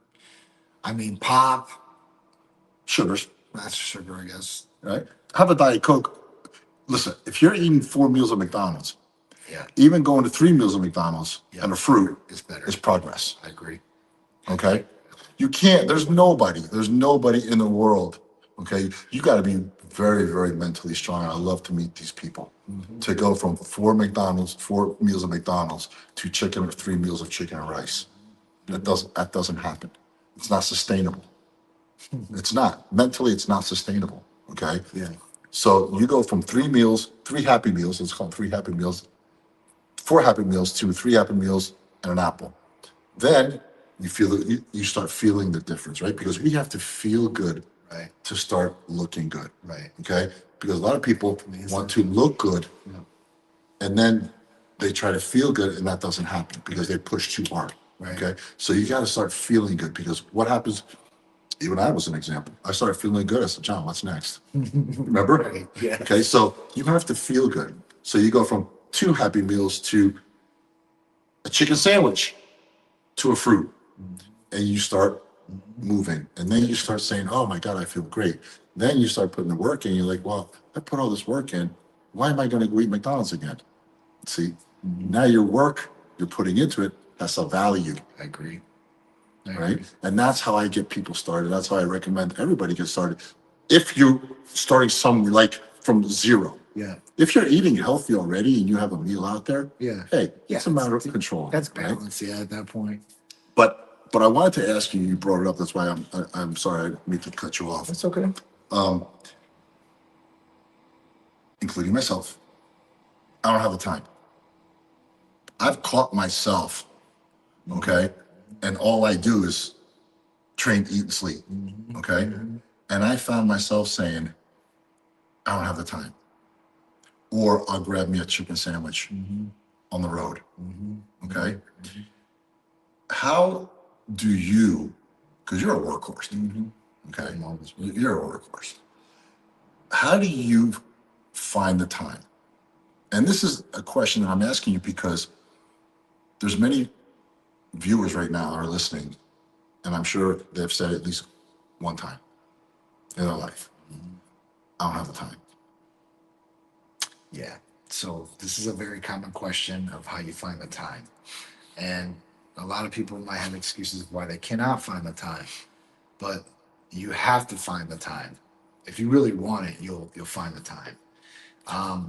pop. Sugars, That's sugar, I guess. right? Have a Diet Coke. Listen, if you're eating 4 meals of McDonald's, Yeah. even going to 3 meals of McDonald's Yeah. and a fruit It's better. is progress. I agree. Okay? You can't, there's nobody in the world, okay? You got to be very, very mentally strong. I love to meet these people. To go from 4 meals of McDonald's to 3 meals of chicken and rice. That doesn't happen. It's not sustainable. It's not. Mentally, it's not sustainable. Okay? Yeah. So you go from 3 happy meals, let's call them 3 happy meals, 4 happy meals to 3 happy meals and an apple. Then you start feeling the difference, right? Because we have to feel good Right. to start looking good. Right. Okay? Because a lot of people want to look good and then they try to feel good and that doesn't happen because they push too hard. Right. Okay? So you got to start feeling good because what happens, even I was an example. I started feeling good. I said, John, what's next? Remember? Right. Yeah. Okay, so you have to feel good. So you go from 2 happy meals to a chicken sandwich to a fruit. And you start moving. And then you start saying, oh my God, I feel great. Then you start putting the work in. You're like, well, I put all this work in. Why am I going to go eat McDonald's again? See, now your work you're putting into it has a value. I agree. Right? And that's how I get people started. That's how I recommend everybody get started. If you're starting from zero. Yeah. If you're eating healthy already and you have a meal out there, Yeah. hey, Yeah. it's a matter of control. That's right? balance, yeah, at that point. But I wanted to ask you, you brought it up, that's why I'm sorry, I didn't mean to cut you off. That's okay. Including myself. I don't have the time. I've caught myself, okay, and all I do is train, eat, and sleep, okay? And I found myself saying, I don't have the time. Or I'll grab me a chicken sandwich on the road, okay? How do you, because you're a workhorse, okay? You're a workhorse. How do you find the time? And this is a question that I'm asking you because there's many viewers right now that are listening, and I'm sure they've said at least one time in their life, I don't have the time. Yeah. So this is a very common question of how you find the time. And a lot of people might have excuses why they cannot find the time. But you have to find the time. If you really want it, you'll find the time.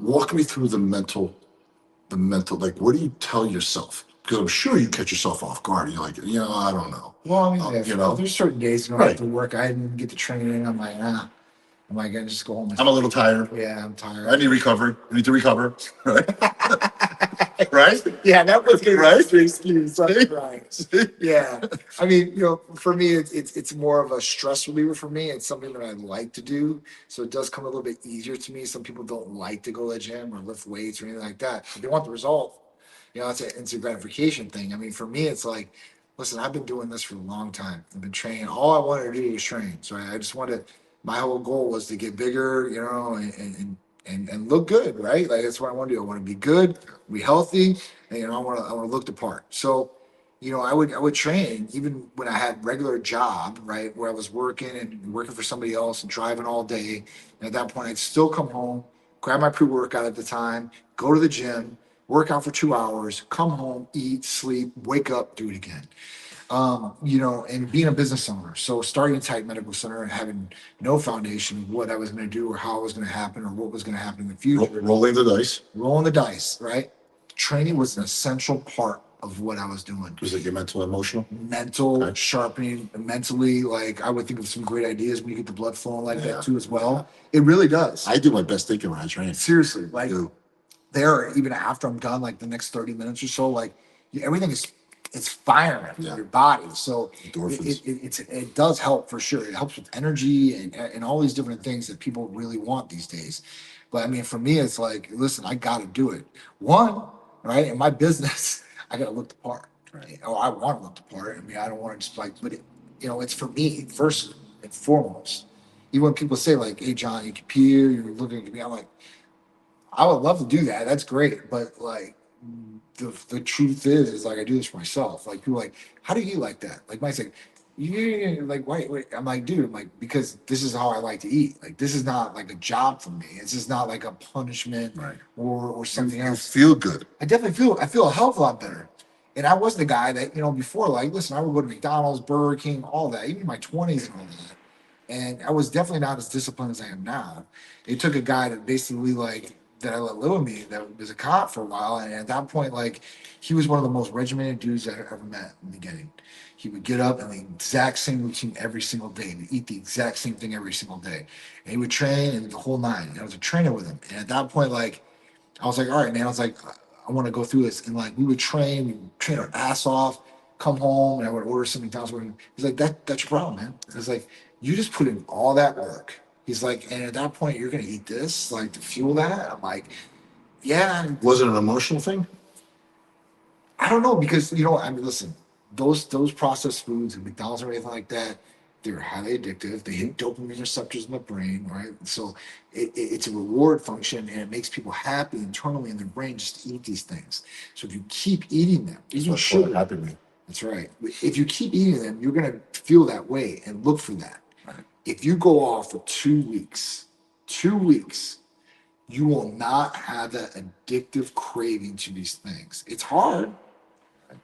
Walk me through the mental, like, what do you tell yourself? Because I'm sure you catch yourself off guard. You're like, I don't know. Well, I mean, you know, there's certain days, Right. after work, I didn't get the training. I'm like, I'm like, I just go home. And I'm a little tired. yeah, I'm tired. I need recovery. I need to recover. Right? Right? Yeah, that was good. Right? Excuse. Right. Yeah. I mean, for me, it's more of a stress reliever for me. It's something that I like to do. So it does come a little bit easier to me. Some people don't like to go to the gym or lift weights or anything like that. But they want the result. you know, it's an instant gratification thing. I mean, for me, it's like, listen, I've been doing this for a long time. I've been training. All I wanted to do was train. So I just wanted, my whole goal was to get bigger, you know, and look good, right? Like that's what I want to do. I want to be good, be healthy, and you know, I want to look the part. So, you know, I would train even when I had regular job, right, where I was working for somebody else and driving all day. And at that point, I'd still come home, grab my pre-workout at the time, go to the gym, work out for 2 hours, come home, eat, sleep, wake up, do it again. You know, and being a business owner, so starting a tight medical center and having no foundation of what I was going to do or how it was going to happen or what was going to happen in the future, Rolling the dice. rolling the dice, right? Training was an essential part of what I was doing. Was it your mental, emotional? Mental Okay. sharpening, mentally, like I would think of some great ideas when you get the blood flowing like Yeah. that too as well. It really does. I do my best thinking when I train. Seriously, like Do. there, even after I'm done, like the next 30 minutes or so, like everything is it's firing in Yeah. your body. So Endorphins. it does help for sure. It helps with energy and all these different things that people really want these days. But I mean, for me, it's like, listen, I got to do it. One, right, in my business, I got to look the part. Right? Oh, I want to look the part. I mean, I don't want to just like, but you know, it's for me first and foremost. Even when people say like, "Hey, John, you compete, you're looking at me," I'm like, I would love to do that. That's great, but like the truth is like I do this for myself. Like people are like, how do you eat like that? Like Mike's like, yeah, like wait. I'm like, dude, I'm like because this is how I like to eat. Like this is not like a job for me. It's just not like a punishment Right. or something You else. feel good. I definitely feel a hell of a lot better. And I was the guy that, you know, before, like, listen, I would go to McDonald's, Burger King, all that, even in my 20s and all that. And I was definitely not as disciplined as I am now. It took a guy that basically, like, that I let live with me that was a cop for a while. And at that point, like, he was one of the most regimented dudes I've ever met in the beginning. He would get up and the exact same routine every single day. He would eat the exact same thing every single day. And he would train and the whole nine. And I was a trainer with him. And at that point, like, I was like, all right, man. I was like, I want to go through this. And like, we would train our ass off, come home, and I would order something else. He's like, that's your problem, man. He's like, you just put in all that work. He's like, and at that point, you're going to eat this, like to fuel that. I'm like, yeah, Was it an emotional thing? I don't know because you know, I mean, listen, those processed foods and McDonald's or anything like that, they're highly addictive. They hit dopamine receptors in the brain, right? So it's a reward function, and it makes people happy internally in their brain just to eat these things. So if you keep eating them, eating That's sugar, what happened to me. that's right. If you keep eating them, you're gonna feel that way and look for that. Right. If you go off for 2 weeks, 2 weeks, you will not have that addictive craving to these things. It's hard,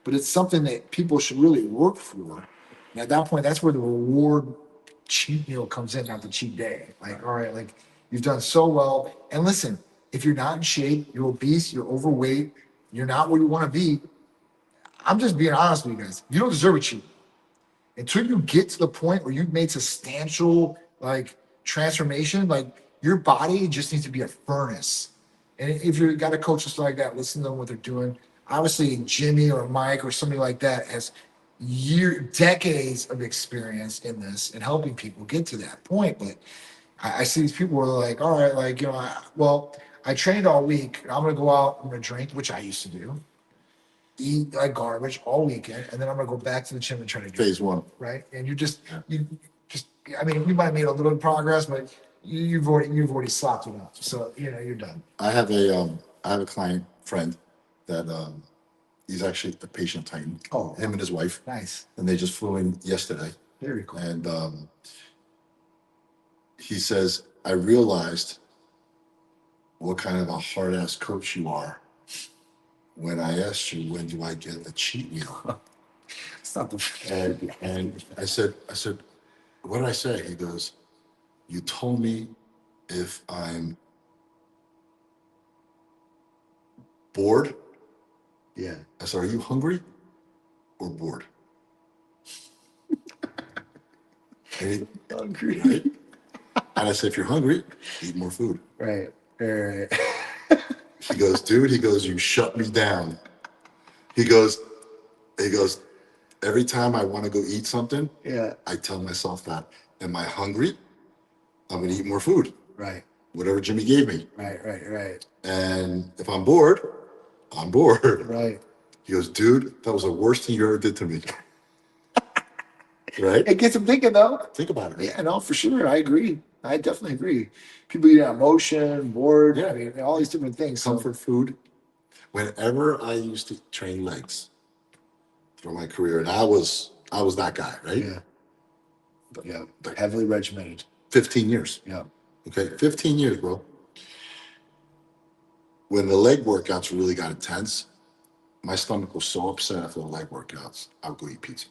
but it's something that people should really work for. And at that point, that's where the reward cheat meal comes in, not the cheat day. Like, all right, like you've done so well. And listen, if you're not in shape, you're obese, you're overweight, you're not where you want to be. I'm just being honest with you guys. You don't deserve a cheat until you get to the point where you've made substantial like transformation. Like your body just needs to be a furnace. And if you got a coach just like that, listen to them what they're doing. Obviously, Jimmy or Mike or somebody like that has decades of experience in this and helping people get to that point. But I see these people who are like, all right, like, you know, I trained all week. I'm going to go out, I'm going to drink, which I used to do, eat like garbage all weekend. And then I'm going to go back to the gym and try to do Phase one. right. And you just, I mean, you might have made a little progress, but you've already slapped it up. So, you know, you're done. I have a client friend that he's actually a patient of Titan. Oh, Him and his wife, nice. and they just flew in yesterday. Very cool. And he says, I realized what kind of a hard ass coach you are when I asked you when do I get a cheat meal. It's not the And I said, what did I say? He goes, you told me if I'm bored. yeah. I said, are you hungry or bored? And Hungry. right? And I said, if you're hungry, eat more food. Right. Right. He goes, dude, he goes, you shut me down. He goes, every time I want to go eat something, Yeah. I tell myself that, am I hungry? I'm going to eat more food, Right. whatever Jimmy gave me. Right. And if I'm bored, on board. Right. He goes, dude, that was the worst thing you ever did to me. Right? It gets them thinking though. Think about it. Yeah, no, for sure. I agree. I definitely agree. People get emotion, bored. Yeah. I mean, all these different things. So, Comfort food. Whenever I used to train legs through my career, and I was that guy, right? yeah. Yeah. Heavily regimented. 15 years. Yeah. Okay, 15 years, bro. When the leg workouts really got intense, my stomach was so upset after the leg workouts, I would go eat pizza.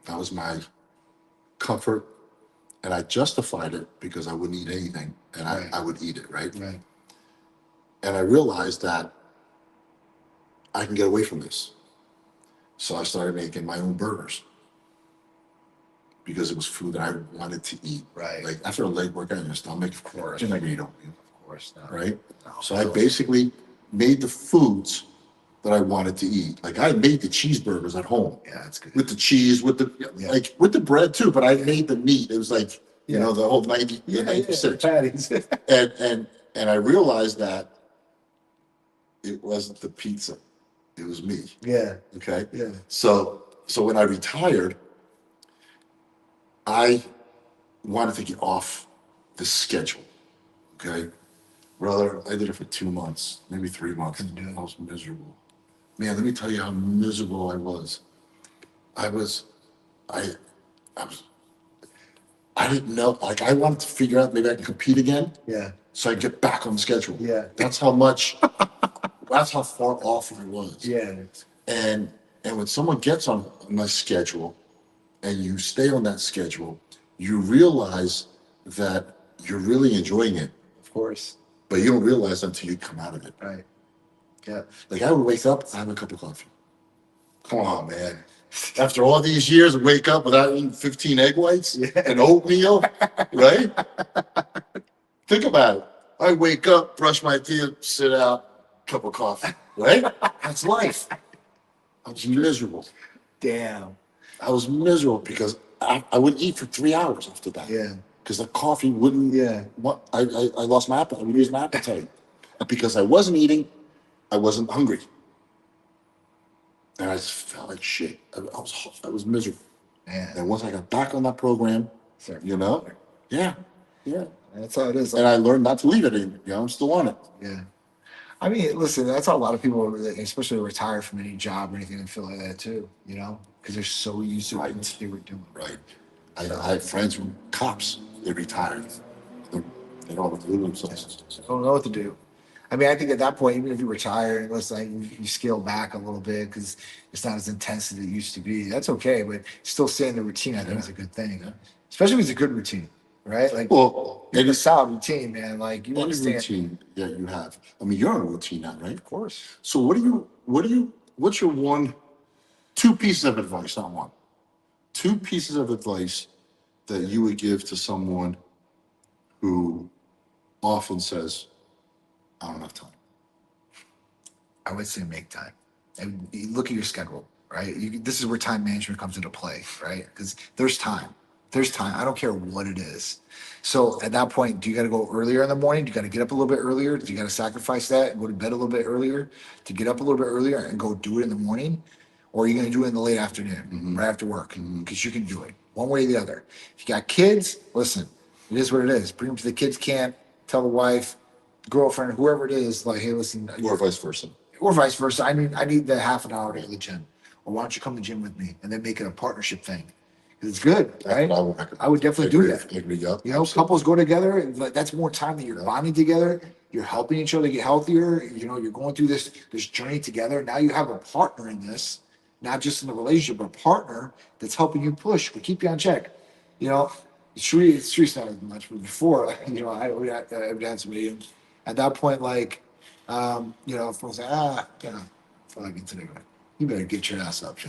That was my comfort, and I justified it because I wouldn't eat anything, and Right. I would eat it, right? Right. And I realized that I can get away from this. So I started making my own burgers because it was food that I wanted to eat. Right. Like after a leg workout in your stomach, of course. you're not gonna eat oatmeal, Of course not. right? No. So I basically made the foods that I wanted to eat. Like I made the cheeseburgers at home Yeah, that's good. with the cheese, with the Yeah. like with the bread too. But I made the meat. It was like you Yeah. know the whole 90, Yeah, 96. patties. And I realized that it wasn't the pizza, it was me. yeah. Okay. Yeah. So when I retired, I wanted to get off the schedule. Okay. Brother, I did it for 2 months, maybe 3 months. Couldn't do it. I was miserable. Man, let me tell you how miserable I was. I was, I, I was, I didn't know. Like I wanted to figure out maybe I can compete again, Yeah. so I get back on the schedule. Yeah. That's how much. That's how far off I was. Yeah. And when someone gets on my schedule, and you stay on that schedule, you realize that you're really enjoying it, Of course. but you don't realize until you come out of it. Right. Yeah. Like I would wake up, I have a cup of coffee. Come on, man. After all these years, wake up without eating 15 egg whites and oatmeal, right? Think about it. I wake up, brush my teeth, sit out, cup of coffee, right? That's life. I was miserable. Damn. I was miserable because I wouldn't eat for 3 hours after that. Yeah. Because the coffee wouldn't. Yeah. I lost my appetite. I would lose my appetite. And because I wasn't eating, I wasn't hungry. And I just felt like shit. I was miserable. Man. And once I got back on that program, Sorry. you know, yeah. That's how it is. And I learned not to leave it anymore. You know, I'm still on it. Yeah. I mean, listen, that's how a lot of people, especially retire from any job or anything, feel like that too, you know, because they're so used to Right. what they were doing. Right. I had friends who were cops. They retired. They don't know what to do with themselves. I don't know what to do. I mean, I think at that point, even if you retire, unless like you scale back a little bit because it's not as intense as it used to be, that's okay. But still staying in the routine, I think is a good thing, especially if it's a good routine, right? Like, Well, in a solid routine, man. Like you any understand, routine that you have. I mean, you're on a routine now, right? of course. So what's your two pieces of advice, not one, two pieces of advice that you would give to someone who often says, I don't have time? I would say make time and look at your schedule, right? This is where time management comes into play, right? Because there's time. There's time. I don't care what it is. So at that point, do you got to go earlier in the morning? Do you got to get up a little bit earlier? Do you got to sacrifice that and go to bed a little bit earlier to get up a little bit earlier and go do it in the morning? Or are you going to do it in the late afternoon, right after work? Because you can do it one way or the other. If you got kids, listen, it is what it is. Bring them to the kids camp, tell the wife, girlfriend, whoever it is, like, hey, listen, Or vice versa. or vice versa. I need the half an hour to the gym. Or why don't you come to the gym with me? And then make it a partnership thing. 'Cause it's good, right? I would definitely do that. Agree, yeah. You know, couples go together, and like, that's more time that you're bonding together. You're helping each other get healthier. You know, you're going through this journey together. Now you have a partner in this, not just in the relationship, but a partner that's helping you push, but keep you on check. You know, street's not as much, but before, you know, I would have somebody at that point, like, you know, if I was like, you know, fucking today, you better get your ass up.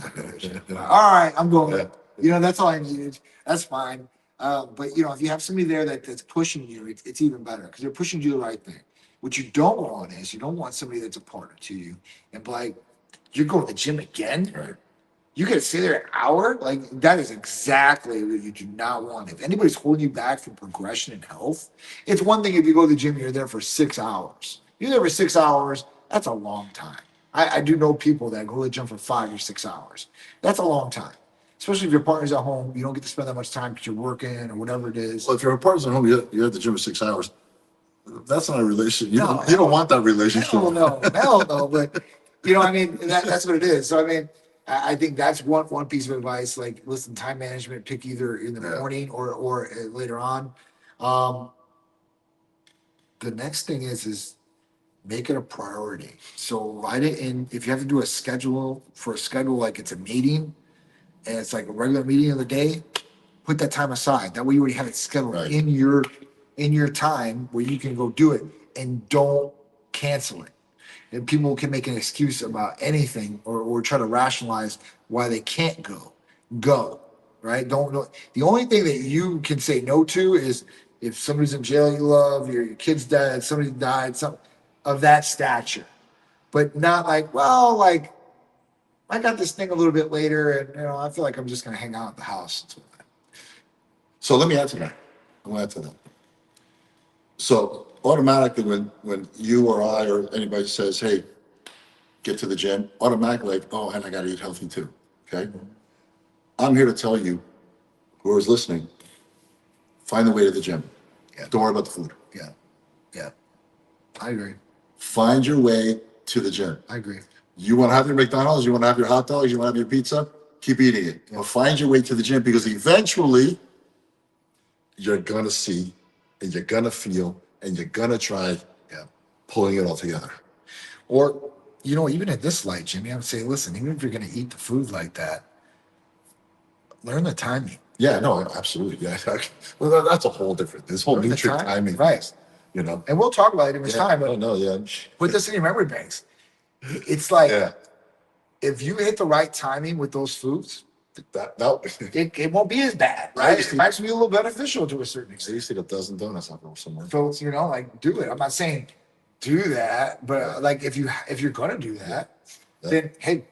All right, I'm going. Yeah. You know, that's all I needed. That's fine. But you know, if you have somebody there that's pushing you, it's even better because they're pushing you the right thing. What you don't want is you don't want somebody that's a partner to you and be like, you're going to the gym again? Right. You got to stay there an hour? Like that is exactly what you do not want. If anybody's holding you back from progression and health, it's one thing if you go to the gym and you're there for 6 hours. You're there for 6 hours. That's a long time. I do know people that go to the gym for 5 or 6 hours. That's a long time. Especially if your partner's at home, you don't get to spend that much time because you're working or whatever it is. Well, if your partner's at home, you're at the gym for 6 hours. That's not a relationship. No, You don't want that relationship. Hell no. But you know, I mean, that's what it is. So I mean, I think that's one piece of advice. Like, listen, time management. Pick either in the morning or later on. Um, the next thing is make it a priority. So write it in. If you have to do a schedule like it's a meeting and it's like a regular meeting of the day, put that time aside. That way you already have it scheduled Right. in your time where you can go do it, and don't cancel it. And people can make an excuse about anything or try to rationalize why they can't go. Go, right? Don't. The only thing that you can say no to is if somebody's in jail you love, your kid's dead, somebody died, something of that stature. But not like, well, like I got this thing a little bit later, and I feel like I'm just gonna hang out at the house. So let me add to that. So automatically when you or I or anybody says, hey, get to the gym, automatically like, oh, and I gotta eat healthy too. Okay. I'm here to tell you, whoever's listening, find the way to the gym. Yeah. Don't worry about the food. Yeah. I agree. Find your way to the gym. I agree. You want to have your McDonald's, you want to have your hot dogs, you want to have your pizza, keep eating it. Yeah. But find your way to the gym, because eventually you're going to see and you're going to feel and you're going to try pulling it all together. Or, even at this light, Jimmy, I would say, listen, even if you're going to eat the food like that, learn the timing. Yeah, no, absolutely. Yeah. Well, that's a whole different, this whole Learn the nutrient time- timing. right. And And we'll talk about it in this time, but yeah. put this in your memory banks. It's like, Yeah. if you hit the right timing with those foods, That it won't be as bad, Right. right? It might actually be a little beneficial to a certain I extent. used to eat a dozen donuts out there somewhere. So, like, do it. I'm not saying do that, but like, if you're gonna do that, Yeah. then hey,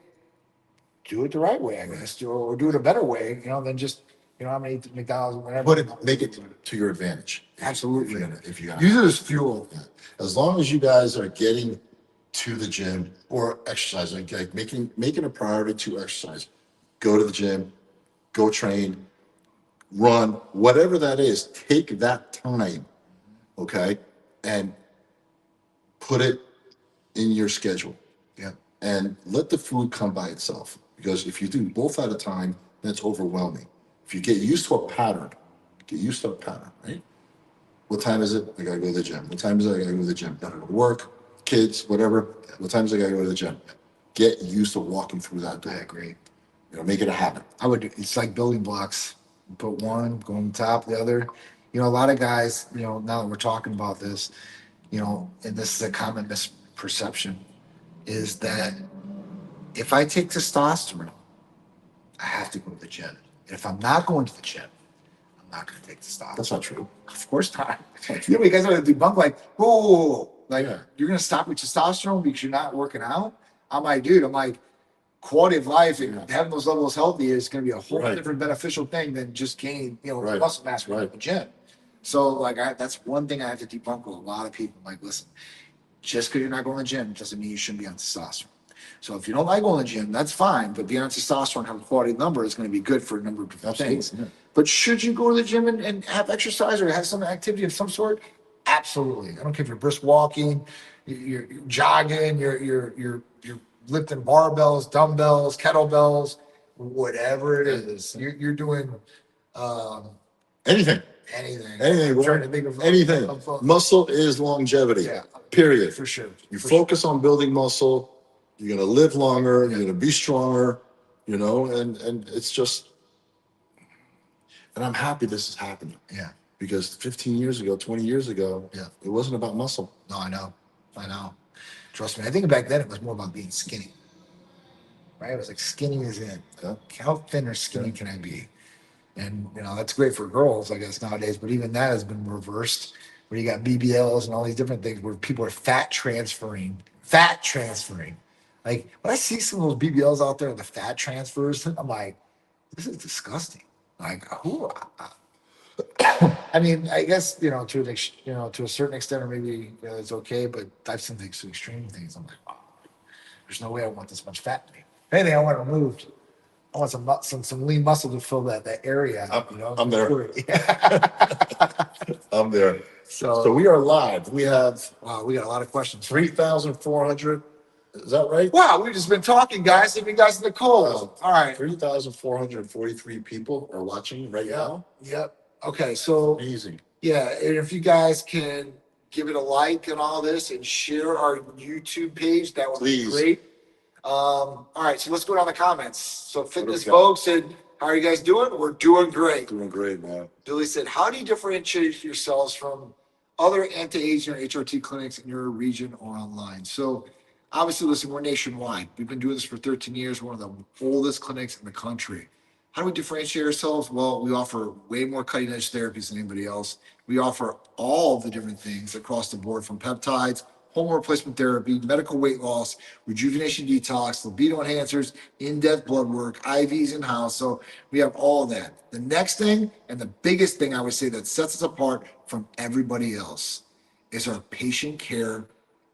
do it the right way, I guess, or do it a better way, than just I'm gonna eat McDonald's or whatever. Make it to your advantage. Absolutely. If you Use it as fuel. Yeah. As long as you guys are getting to the gym or exercising, like making a priority to exercise, go to the gym, go train, run, whatever that is, take that time, okay, and put it in your schedule. Yeah. And let the food come by itself. Because if you do both at a time, that's overwhelming. If you get used to a pattern, right? What time is it? I gotta go to the gym. What time is it? I gotta go to the gym. Gotta go to work, kids, whatever. What time is it? I gotta go to the gym. Get used to walking through that door. I agree. Make it a habit. It's like building blocks. You put one, go on top, the other. A lot of guys, now that we're talking about this, and this is a common misperception, is that if I take testosterone, I have to go to the gym. And if I'm not going to the gym, I'm not going to take testosterone. That's not true. Of course not. You guys are going to debunk like, whoa. Like, Yeah. you're going to stop with testosterone because you're not working out? I'm like, quality of life and having those levels healthy is going to be a whole Right. different beneficial thing than just gaining, Right. muscle mass Right. at the gym. So, like, that's one thing I have to debunk with a lot of people. Like, listen, just because you're not going to the gym doesn't mean you shouldn't be on testosterone. So if you don't like going to the gym, that's fine. But being on testosterone, have a quality number is going to be good for a number of different things. Absolutely. Yeah. But should you go to the gym and have exercise or have some activity of some sort? Absolutely. I don't care if you're brisk walking, you're jogging, you're lifting barbells, dumbbells, kettlebells, whatever it is. You're doing Anything. anything. Anything. I'm trying to think of Anything. Muscle is longevity. Yeah. Period. For sure. You For sure. focus on building muscle, you're gonna live longer, you're gonna be stronger, and it's just, and I'm happy this is happening. Yeah. Because 15 years ago, 20 years ago, it wasn't about muscle. No, I know. Trust me. I think back then it was more about being skinny. Right? It was like skinny as in. Yeah. How thin or skinny can I be? And that's great for girls, I guess, nowadays. But even that has been reversed, where you got BBLs and all these different things where people are fat transferring. Like, when I see some of those BBLs out there, the fat transfers, I'm like, this is disgusting. Like, who? I mean, I guess to a certain extent, or maybe it's okay. But I've seen things to extreme things. I'm like, oh, there's no way I want this much fat in me. If anything, I want it removed. I want some lean muscle to fill that area. I'm there. Yeah. I'm there. So So we are live. We have wow, we got a lot of questions. 3,400. Is that right? Wow, we've just been talking, guys. Leave you guys in the cold. All right. 3,443 people are watching right now. Yep. Okay. So Amazing. yeah, and if you guys can give it a like and all this and share our YouTube page, that would Please. be great. All right, so let's go down the comments. So fitness we got? folks said, how are you guys doing? We're doing great. Doing great, man. Billy said, how do you differentiate yourselves from other anti-aging or HRT clinics in your region or online? So obviously, listen, we're nationwide. We've been doing this for 13 years. We're one of the oldest clinics in the country. How do we differentiate ourselves? Well, we offer way more cutting edge therapies than anybody else. We offer all the different things across the board, from peptides, hormone replacement therapy, medical weight loss, rejuvenation detox, libido enhancers, in-depth blood work, IVs in-house. So we have all that. The next thing, and the biggest thing I would say that sets us apart from everybody else, is our patient care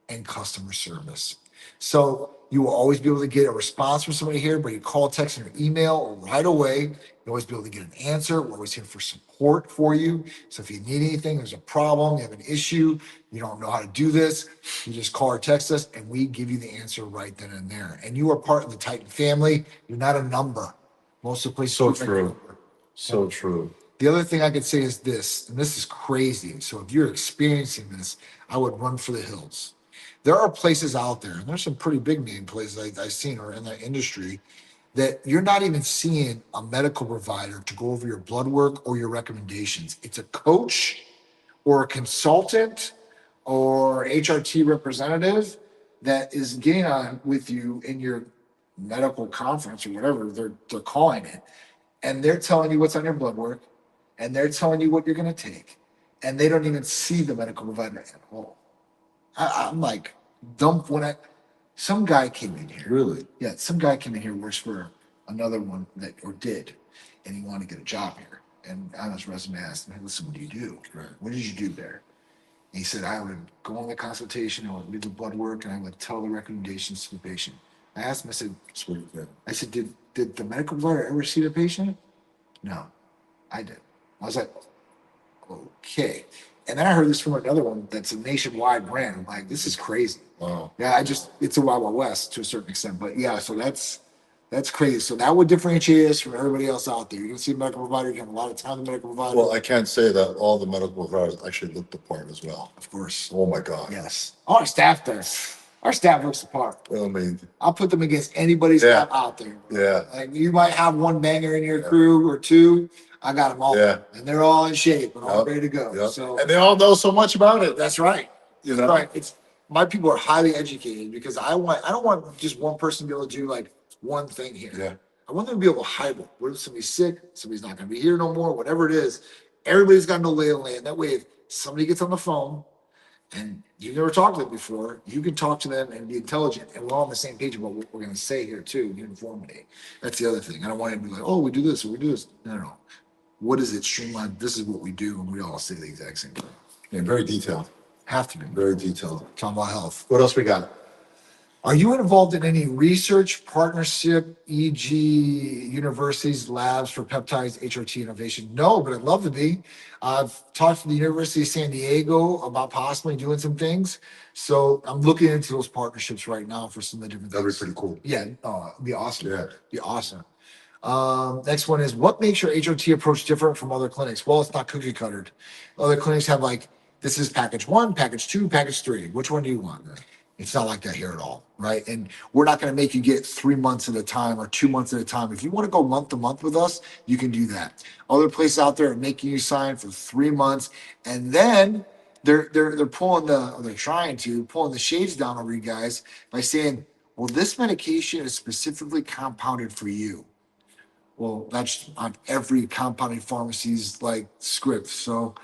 and customer service. So you will always be able to get a response from somebody here, but you call, text, or email right away. You'll always be able to get an answer. We're always here for support for you. So if you need anything, there's a problem, you have an issue, you don't know how to do this, you just call or text us, and we give you the answer right then and there. And you are part of the Titan family. You're not a number. Most of the places. So true. So true. The other thing I could say is this, and this is crazy. So if you're experiencing this, I would run for the hills. There are places out there, and there's some pretty big name places I've seen or in the industry, that you're not even seeing a medical provider to go over your blood work or your recommendations. It's a coach or a consultant or HRT representative that is getting on with you in your medical conference or whatever they're calling it. And they're telling you what's on your blood work, and they're telling you what you're going to take. And they don't even see the medical provider at all. I'm like, dump when some guy came in here. Really? Yeah, some guy came in here, works for another one did, and he wanted to get a job here. And on his resume, I asked him, hey, listen, what do you do? Right. What did you do there? And he said, I would go on the consultation, I would read the blood work, and I would tell the recommendations to the patient. I asked him, Sweet. Yeah. I said, did the medical provider ever see the patient? No, I did. I was like, okay. And then I heard this from another one that's a nationwide brand. I'm like, this is crazy. Wow. Yeah, it's a Wild Wild West to a certain extent. But yeah, so that's crazy. So that would differentiate us from everybody else out there. You're gonna see a medical provider, you have a lot of time with a medical provider. Well, I can't say that all the medical providers actually look the part as well. Of course. Oh my God. Yes. Our staff does. Our staff looks the part. I mean, I'll put them against anybody's Yeah. staff out there. yeah. Like you might have one banger in your crew or two. I got them all. Yeah. And they're all in shape and all Yep. ready to go. Yep. So And they all know so much about it. that's right. You That's know? right. It's my people are highly educated because I don't want just one person to be able to do like one thing here. Yeah. I want them to be able to hybrid. What if somebody's sick? Somebody's not going to be here no more. Whatever it is, everybody's got no lay of the land. That way, if somebody gets on the phone and you've never talked to them before, you can talk to them and be intelligent, and we're all on the same page about what we're going to say here too. Uniformity. That's the other thing. I don't want to be like, oh, we do this or we do this. No. What is it? Streamlined. This is what we do, and we all say the exact same thing. Yeah, very detailed. Have to be. Very detailed. Talking about health. What else we got? Are you involved in any research, partnership, e.g., universities, labs for peptides, HRT innovation? No, but I'd love to be. I've talked to the University of San Diego about possibly doing some things. So I'm looking into those partnerships right now for some of the different That'd be things. pretty cool. Yeah, it'd be awesome. Yeah. Be awesome. Next one is, what makes your HRT approach different from other clinics? Well, it's not cookie cuttered. Other clinics have like, this is package 1, package 2, package 3. Which one do you want? It's not like that here at all, right? And we're not going to make you get 3 months at a time or 2 months at a time. If you want to go month to month with us, you can do that. Other places out there are making you sign for 3 months, and then they're trying to pull the shades down over you guys by saying, well, this medication is specifically compounded for you. Well, that's on every compounding pharmacy's like script. So,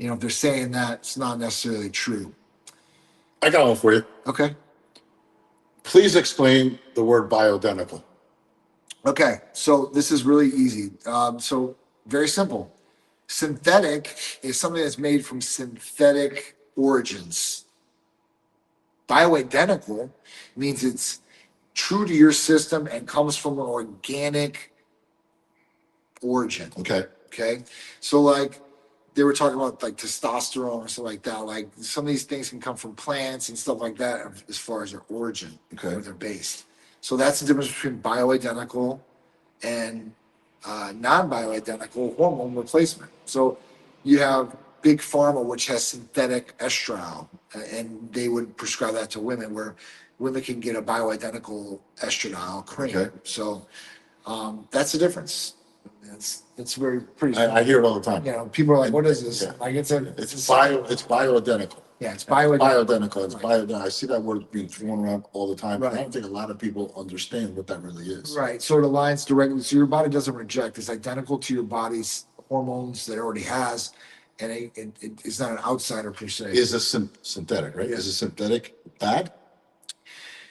if they're saying that, it's not necessarily true. I got one for you. Okay. Please explain the word bioidentical. Okay. So this is really easy. So very simple. Synthetic is something that's made from synthetic origins. Bioidentical means it's true to your system and comes from an organic origin. Okay. Okay. So like they were talking about like testosterone or something like that. Like some of these things can come from plants and stuff like that as far as their origin, Okay. where they're based. So that's the difference between bioidentical and non-bioidentical hormone replacement. So you have big pharma, which has synthetic estradiol, and they would prescribe that to women, where women can get a bioidentical estradiol cream. Okay. So that's the difference. It's very pretty. I hear it all the time. You know, people are like, "What is this?" Yeah. Like it's It's bioidentical. Yeah, it's bioidentical. Bioidentical. It's Right. bioidentical. I see that word being thrown around all the time. Right. I don't think a lot of people understand what that really is. Right. So it aligns directly. So your body doesn't reject. It's identical to your body's hormones that it already has, and it's not an outsider per se. Is a synthetic, right? Yes. Is a synthetic bad?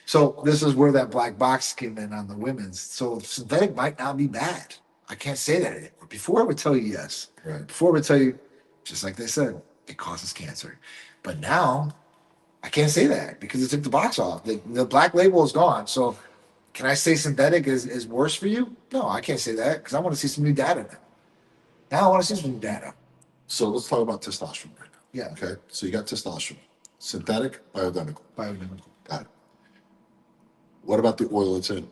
So this is where that black box came in on the women's. So synthetic might not be bad. I can't say that anymore. Before I would tell you yes. Right. Before I would tell you, just like they said, it causes cancer. But now I can't say that because it took the box off. The black label is gone. So can I say synthetic is worse for you? No, I can't say that because I want to see some new data now. Now I want to see some new data. So let's talk about testosterone right now. Yeah. Okay. So you got testosterone, synthetic, bioidentical. Bioidentical. Got it. What about the oil it's in?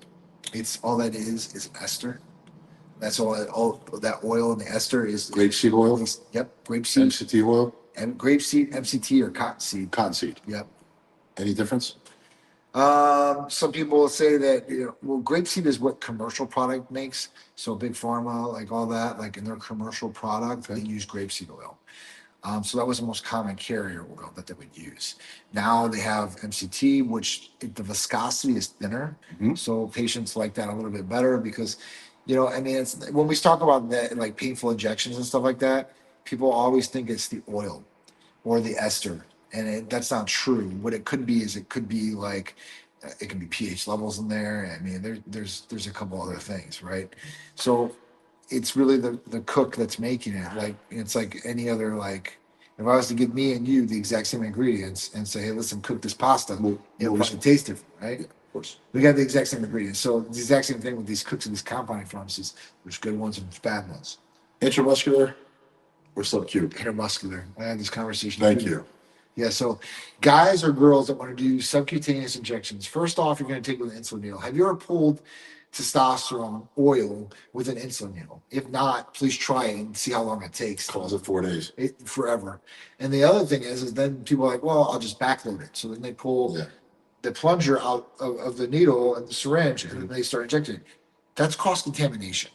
It's all that is an ester. That's all that oil in the ester is. Grapeseed oil, Yep. Grapeseed. MCT oil, And grapeseed, MCT, or cottonseed. cottonseed. Yep. Any difference? Some people say that, well, grapeseed is what commercial product makes. So big pharma, like all that, like in their commercial product, they use grapeseed oil. So that was the most common carrier oil that they would use. Now they have MCT, which the viscosity is thinner. Mhm. So patients like that a little bit better because, I mean, it's when we talk about that, like painful injections and stuff like that, people always think it's the oil or the ester, and that's not true. What it could be is it could be like it can be pH levels in there. I mean, there's a couple other things, right? So it's really the cook that's making it. Like it's like any other, like if I was to give me and you the exact same ingredients and say, hey, listen, cook this pasta, it'll probably taste different, right? Of course. We got the exact same ingredients. So the exact same thing with these cooks and these compounding pharmacies. There's good ones and there's bad ones. Intramuscular or subcu? Intermuscular. I had this conversation. Thank too. you. Yeah, so guys or girls that want to do subcutaneous injections, first off, you're going to take with an insulin needle. Have you ever pulled testosterone oil with an insulin needle? If not, please try it and see how long it takes. Calls it 4 days. Forever. And the other thing is then people are like, well, I'll just backload it. So then they pull Yeah. the plunger out of the needle and the syringe, and then they start injecting. That's cross contamination.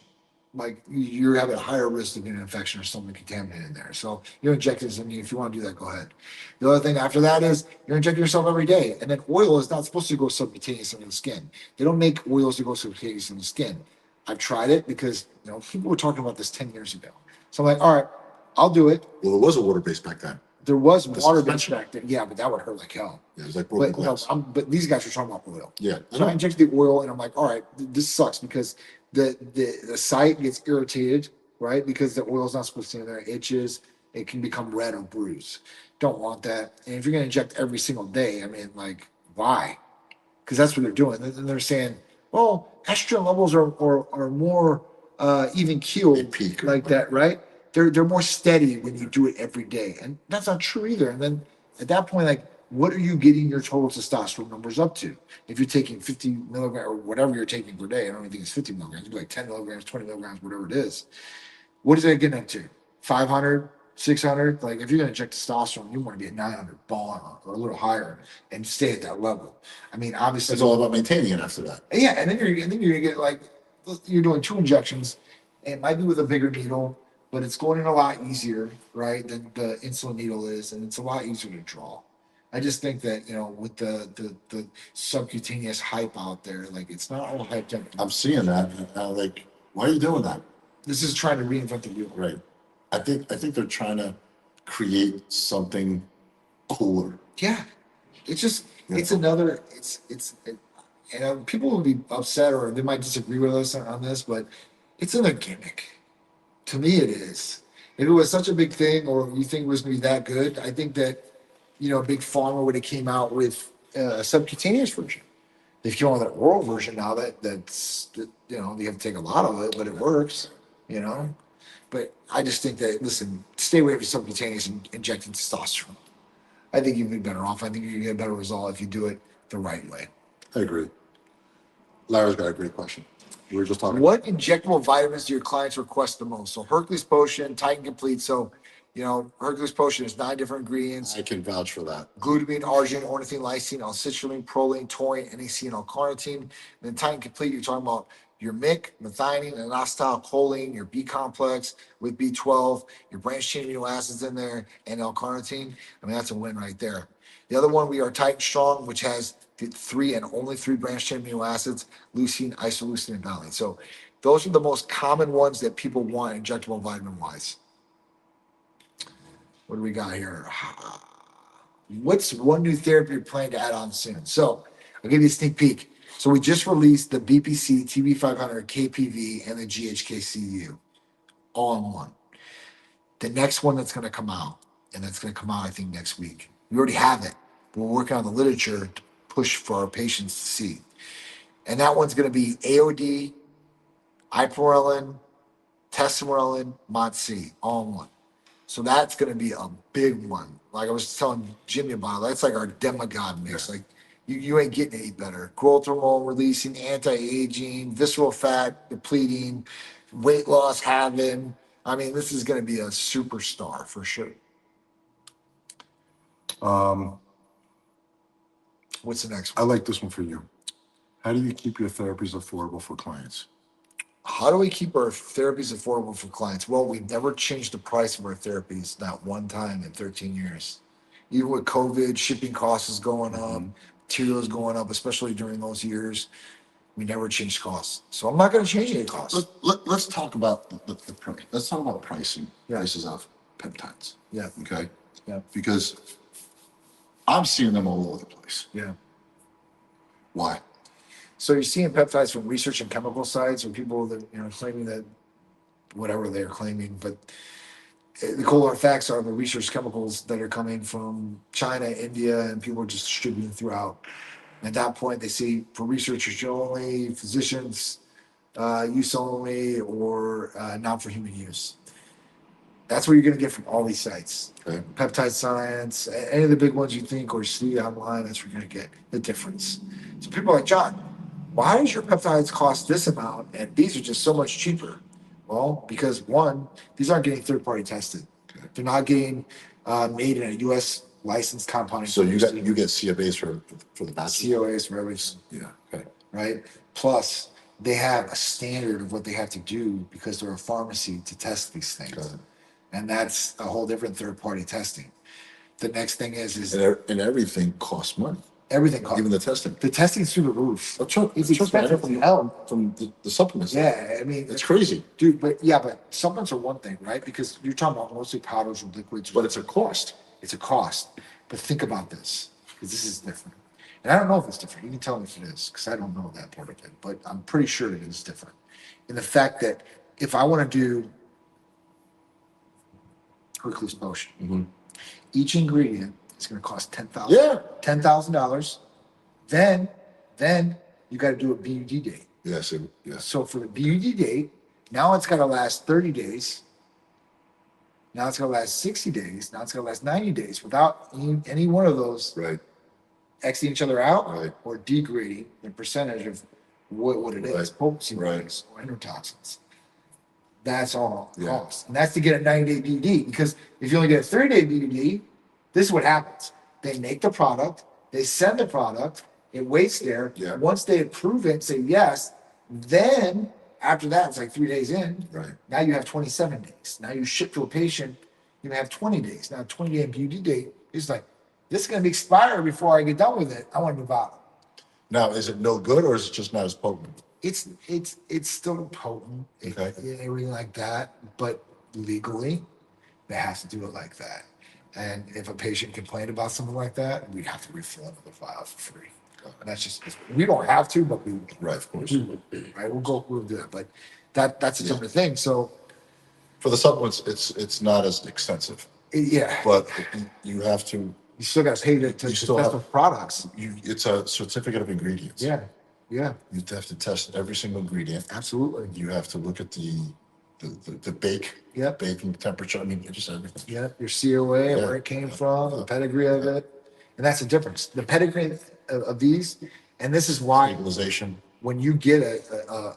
Like you're having a higher risk of getting an infection or something contaminated in there. So you're injecting something. If you want to do that, go ahead. The other thing after that is you're injecting yourself every day. And then oil is not supposed to go subcutaneous into the skin. They don't make oils to go subcutaneous in the skin. I've tried it because people were talking about this 10 years ago. So I'm like, all right, I'll do it. Well, it was a water-based back then. There was water suspension. back then. Yeah, but that would hurt like hell. It was like broken But, glass. but these guys are talking about oil. Yeah. So I inject the oil, and I'm like, all right, this sucks because the site gets irritated, right? Because the oil's not supposed to be in there. It itches. It can become red or bruised. Don't want that. And if you're going to inject every single day, I mean, like, why? Because that's what they're doing. And they're saying, well, estrogen levels are more even They keeled peak. like that, right? They're more steady when you do it every day, and that's not true either. And then at that point, like, what are you getting your total testosterone numbers up to? If you're taking 50 milligrams or whatever you're taking per day, I don't even think it's 50 milligrams. It'd be like 10 milligrams, 20 milligrams, whatever it is. What is that getting up to? 500, 600? Like, if you're going to inject testosterone, you want to be at 900 ball or a little higher and stay at that level. I mean, obviously, It's all about maintaining it after that. yeah, and then you're gonna get like you're doing 2 injections, and it might be with a bigger needle, but it's going in a lot easier, right, than the insulin needle is, and it's a lot easier to draw. I just think that with the subcutaneous hype out there, like it's not all hyped up. I'm seeing that. And I'm like, why are you doing that? This is trying to reinvent the wheel. Right. I think they're trying to create something cooler. Yeah, it's just Yeah. it's another people will be upset or they might disagree with us on this, but it's in a gimmick. To me, it is. If it was such a big thing, or you think it was going to be that good, I think that, a big pharma would have came out with a subcutaneous version. They've come out with an oral version now you have to take a lot of it, but it works, But I just think that, listen, stay away from subcutaneous and injecting testosterone. I think you'd be better off. I think you can get a better result if you do it the right way. I agree. Larry's got a great question. We were just talking. What injectable vitamins do your clients request the most? So Hercules Potion, Titan Complete. So, Hercules Potion is 9 different ingredients. I can vouch for that. Glutamine, arginine, ornithine, lysine, L-citrulline, proline, taurine, NAC, and L-carnitine. And then Titan Complete, you're talking about your MIC, methionine, and acetylcholine, your B complex with B12, your branched chain amino acids in there, and L-carnitine. I mean, that's a win right there. The other one, we are Titan Strong, which has the 3 and only 3 branched chain amino acids, leucine, isoleucine, and valine. So those are the most common ones that people want injectable vitamin-wise. What do we got here? What's one new therapy you're planning to add on soon? So I'll give you a sneak peek. So we just released the BPC, TB500, KPV, and the GHKCU all in one. The next one that's going to come out, and that's going to come out, I think, next week. We already have it. We're working on the literature to push for our patients to see. And that one's going to be AOD, ipamorelin, tesamorelin, MOTS-C, all in one. So that's going to be a big one. Like I was telling Jimmy about it, that's like our demigod mix. Like you ain't getting any better. Growth hormone releasing, anti-aging, visceral fat depleting, weight loss having. I mean, this is going to be a superstar for sure. What's the next I one? like this one for you. How do you keep your therapies affordable for clients? How do we keep our therapies affordable for clients? Well, we've never changed the price of our therapies, not one time in 13 years. Even with COVID, shipping costs is going up, materials going up, especially during those years. We never changed costs. So I'm not going to change any costs. Let's talk about the price. Let's talk about pricing. Yeah. Prices of peptides. Yeah. Okay. Yeah. Because I'm seeing them all over the place. Yeah. Why? So you're seeing peptides from research and chemical sites, or people that claiming that whatever they're claiming, but the cold facts are the research chemicals that are coming from China, India, and people are just distributing throughout. At that point, they see for researchers only, physicians use only, or not for human use. That's what you're going to get from all these sites. Okay. Peptide Science, any of the big ones you think or see online, that's where you're going to get the difference. So people are like, John, why does your peptides cost this amount and these are just so much cheaper? Well, because one, these aren't getting third-party tested. Okay. They're not getting made in a U.S. licensed compounding. So you get CFAs for the batches? COAs for everything. Yeah. Okay. Right? Plus, they have a standard of what they have to do because they're a pharmacy to test these things. Got it. And that's a whole different third-party testing. The next thing is And everything costs money. everything costs. Even the testing. The testing's through the roof. It's expensive from hell. From the supplements. Yeah, I mean, It's crazy. dude. But supplements are one thing, right? Because you're talking about mostly powders and liquids. But it's a cost. It's a cost. But think about this, because this is different. And I don't know if it's different. You can tell me if it is, because I don't know that part of it. But I'm pretty sure it is different. In the fact that if I want to do Hercules Potion, each ingredient is going to cost $10,000. Then you got to do a BUD date. Yes. So for the BUD date, now it's got to last 30 days. Now it's going to last 60 days. Now it's going to last 90 days without any one of those Right. Xing each other out Right. or degrading the percentage of what it is, Right. potency Right. wise or endotoxins. That's all it Yeah. costs. And that's to get a 90-day BUD, because if you only get a 30-day BUD, this is what happens. They make the product, they send the product, it waits there. Yeah. Once they approve it and say yes, then after that, it's like 3 days in. Right. Now you have 27 days. Now you ship to a patient, you have 20 days. Now 20-day BUD date is like, this is going to be expired before I get done with it. I want to move out. Now, is it no good or is it just not as potent? It's still potent, Okay. everything like that, but legally, they have to do it like that. And if a patient complained about something like that, we'd have to refill another file for free. And that's just, we don't have to, but we will. Right, of course. Right, we'll do it. But that's a different thing. So For the supplements, it's not as extensive, Yeah, but you have to. you still got to pay to You still test have- the products. It's a certificate of ingredients. Yeah, yeah, You have to test every single ingredient. absolutely. You have to look at the baking temperature. I mean, just everything. Yeah, your COA, Yeah. where it came from, the pedigree of it, and that's the difference. The pedigree of these, and this is why Stabilization. when you get a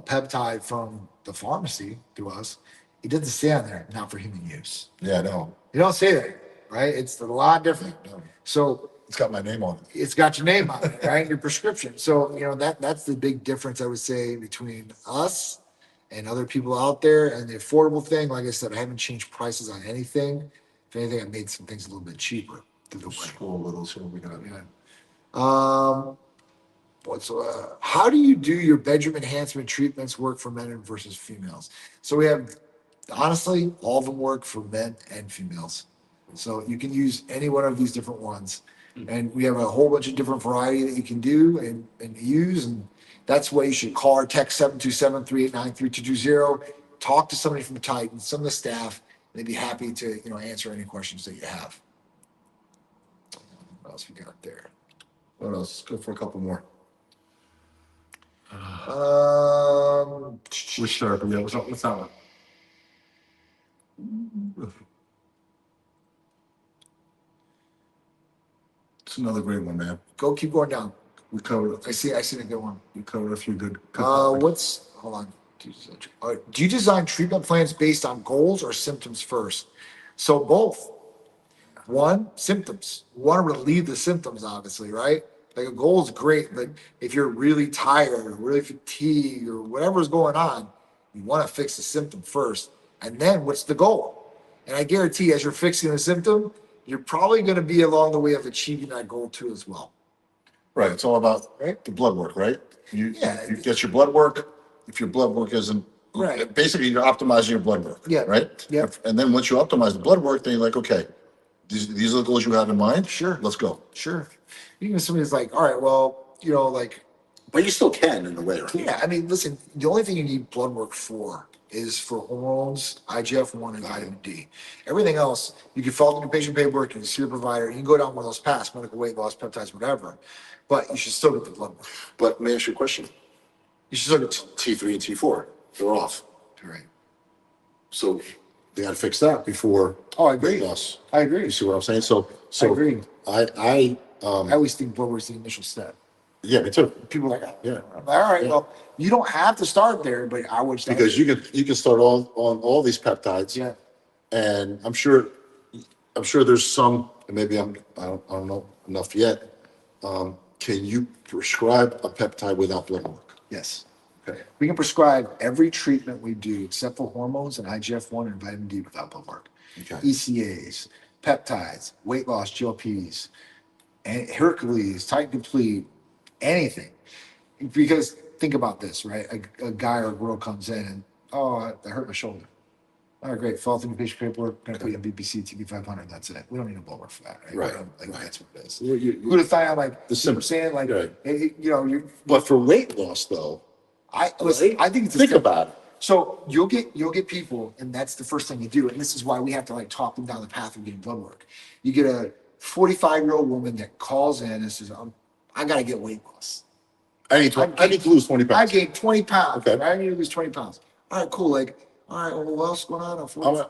peptide from the pharmacy through us, it doesn't say on there not for human use. Yeah, I know. You don't say that, right? It's a lot different. So It's got my name on it. it's got your name on it, right? Your prescription. So that's the big difference I would say between us and other people out there. And the affordable thing, like I said, I haven't changed prices on anything. If anything, I made some things a little bit cheaper through the way. Scroll a little, so we got. Yeah. How do you do your bedroom enhancement treatments work for men versus females? So we have, honestly, all of them work for men and females. So you can use any one of these different ones. And we have a whole bunch of different variety that you can do and use. And that's why you should call or text 727-389-3220. Talk to somebody from the Titan, some of the staff. They'd be happy to answer any questions that you have. What else we got there? What else? Let's go for a couple more. Which therapy? Yeah, what's that one? It's another great one, man. Keep going down. We covered. I see a good one. We covered a few good. Hold on. Do you design treatment plans based on goals or symptoms first? So both. One, symptoms. You want to relieve the symptoms, obviously, right? Like a goal is great, but if you're really tired or really fatigued or whatever's going on, you want to fix the symptom first. And then what's the goal? And I guarantee as you're fixing the symptom, you're probably going to be along the way of achieving that goal too as well. Right. It's all about the blood work, right? You get your blood work. If your blood work isn't Right. basically you're optimizing your blood work. Yeah. Right. Yeah. And then once you optimize the blood work, then you're like, okay, these are the goals you have in mind. Sure. Let's go. Sure. Even if somebody's like, all right, well, like, But you still can in a way, right? yeah, I mean, listen, the only thing you need blood work for is for hormones, IGF-1, and vitamin D. Everything else, you can fill out the new patient paperwork, you can see your provider, you can go down one of those paths, medical weight loss, peptides, whatever, but you should still get the blood work. But let me ask you a question. You should still get T3 and T4, they're off. right. So they got to fix that before. Oh, I agree. weight loss. I agree. You see what I'm saying? So I agree. I I always think blood work is the initial step. yeah, me too. People are like, Yeah. I'm like, all right, Yeah. well, you don't have to start there, but I would start Because you can start on all these peptides. yeah. And I'm sure there's some, and maybe I don't know enough yet. Can you prescribe a peptide without blood work? Yes. Okay. We can prescribe every treatment we do except for hormones and IGF-1 and vitamin D without blood work. Okay. ECAs, peptides, weight loss, GLPs, and Hercules, Titan Complete, anything. Because think about this, right? A guy or a girl comes in and, oh, I hurt my shoulder. All right, great. Fill out the new patient paperwork. Going to put you on BBC, TB500. That's it. We don't need a blood work for that, right? Right. Like, that's what it is. Well, Glutathione, like The the saying, like, right. you're. But for weight loss, though, Listen, I think it's a think step. about it. So you'll get people, and that's the first thing you do. And this is why we have to like talk them down the path of getting blood work. You get a 45-year-old woman that calls in and says, I got to get weight loss. I need to lose 20 I pounds. gained 20 pounds. Okay. I need to lose 20 pounds. All right, cool. Like, all right, well, what else is going on?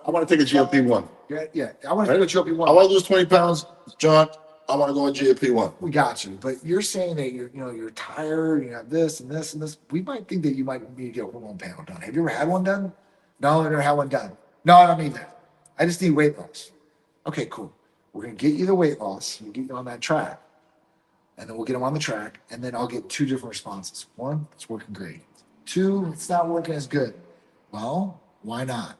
I want to take a GLP-1. Yeah. I want to do a GLP-1. I want to lose 20 pounds, John. I want to go on GLP-1. We got you, but you're saying that you're tired, you have this and this and this. We might think that you might need to get a hormone panel done. Have you ever had one done? No, I never had one done. No, I don't need that. I just need weight loss. Okay, cool. We're gonna get you the weight loss. We'll get you on that track, and then we'll get them on the track, and then I'll get two different responses. One, it's working great. Two, it's not working as good. Well, why not?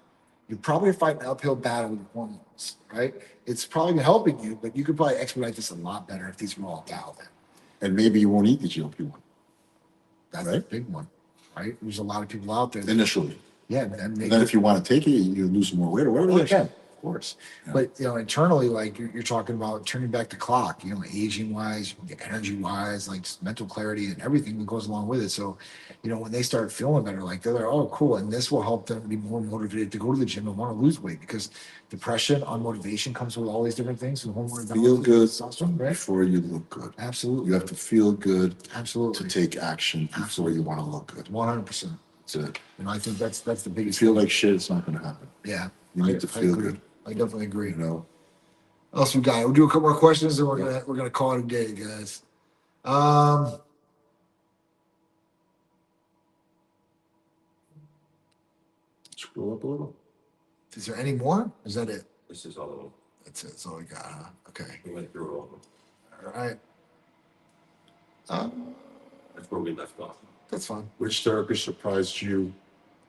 You're probably fighting an uphill battle with hormones, right? It's probably been helping you, but you could probably expedite this a lot better if these were all dialed in. And maybe you won't eat the GLP-1 That's Right. a big one, right? There's a lot of people out there. That, initially. yeah, and And then if you want to take it, you lose some more weight or whatever. you can. course. Yeah. But internally, like you're talking about turning back the clock, aging wise, energy wise, like just mental clarity and everything that goes along with it. So, when they start feeling better, like they're like, oh, cool, and this will help them be more motivated to go to the gym and want to lose weight because depression, unmotivation comes with all these different things. And hormone Feel imbalances, good testosterone, right? before you look good. Absolutely. You have to feel good to Absolutely. take action before Absolutely. you want to look good. 100%. That's it. And I think that's the You biggest feel thing. like shit, it's not going to happen. Yeah. You need to I feel agree. good. I definitely agree. You know, What else we got? We'll do a couple more questions and we're gonna call it a day, guys. scroll up a little. Is there any more? Is that it? This is all of them. That's it. That's all we got, huh? Okay. We went through all of them. All right. That's where we left off. That's fine. Which therapy surprised you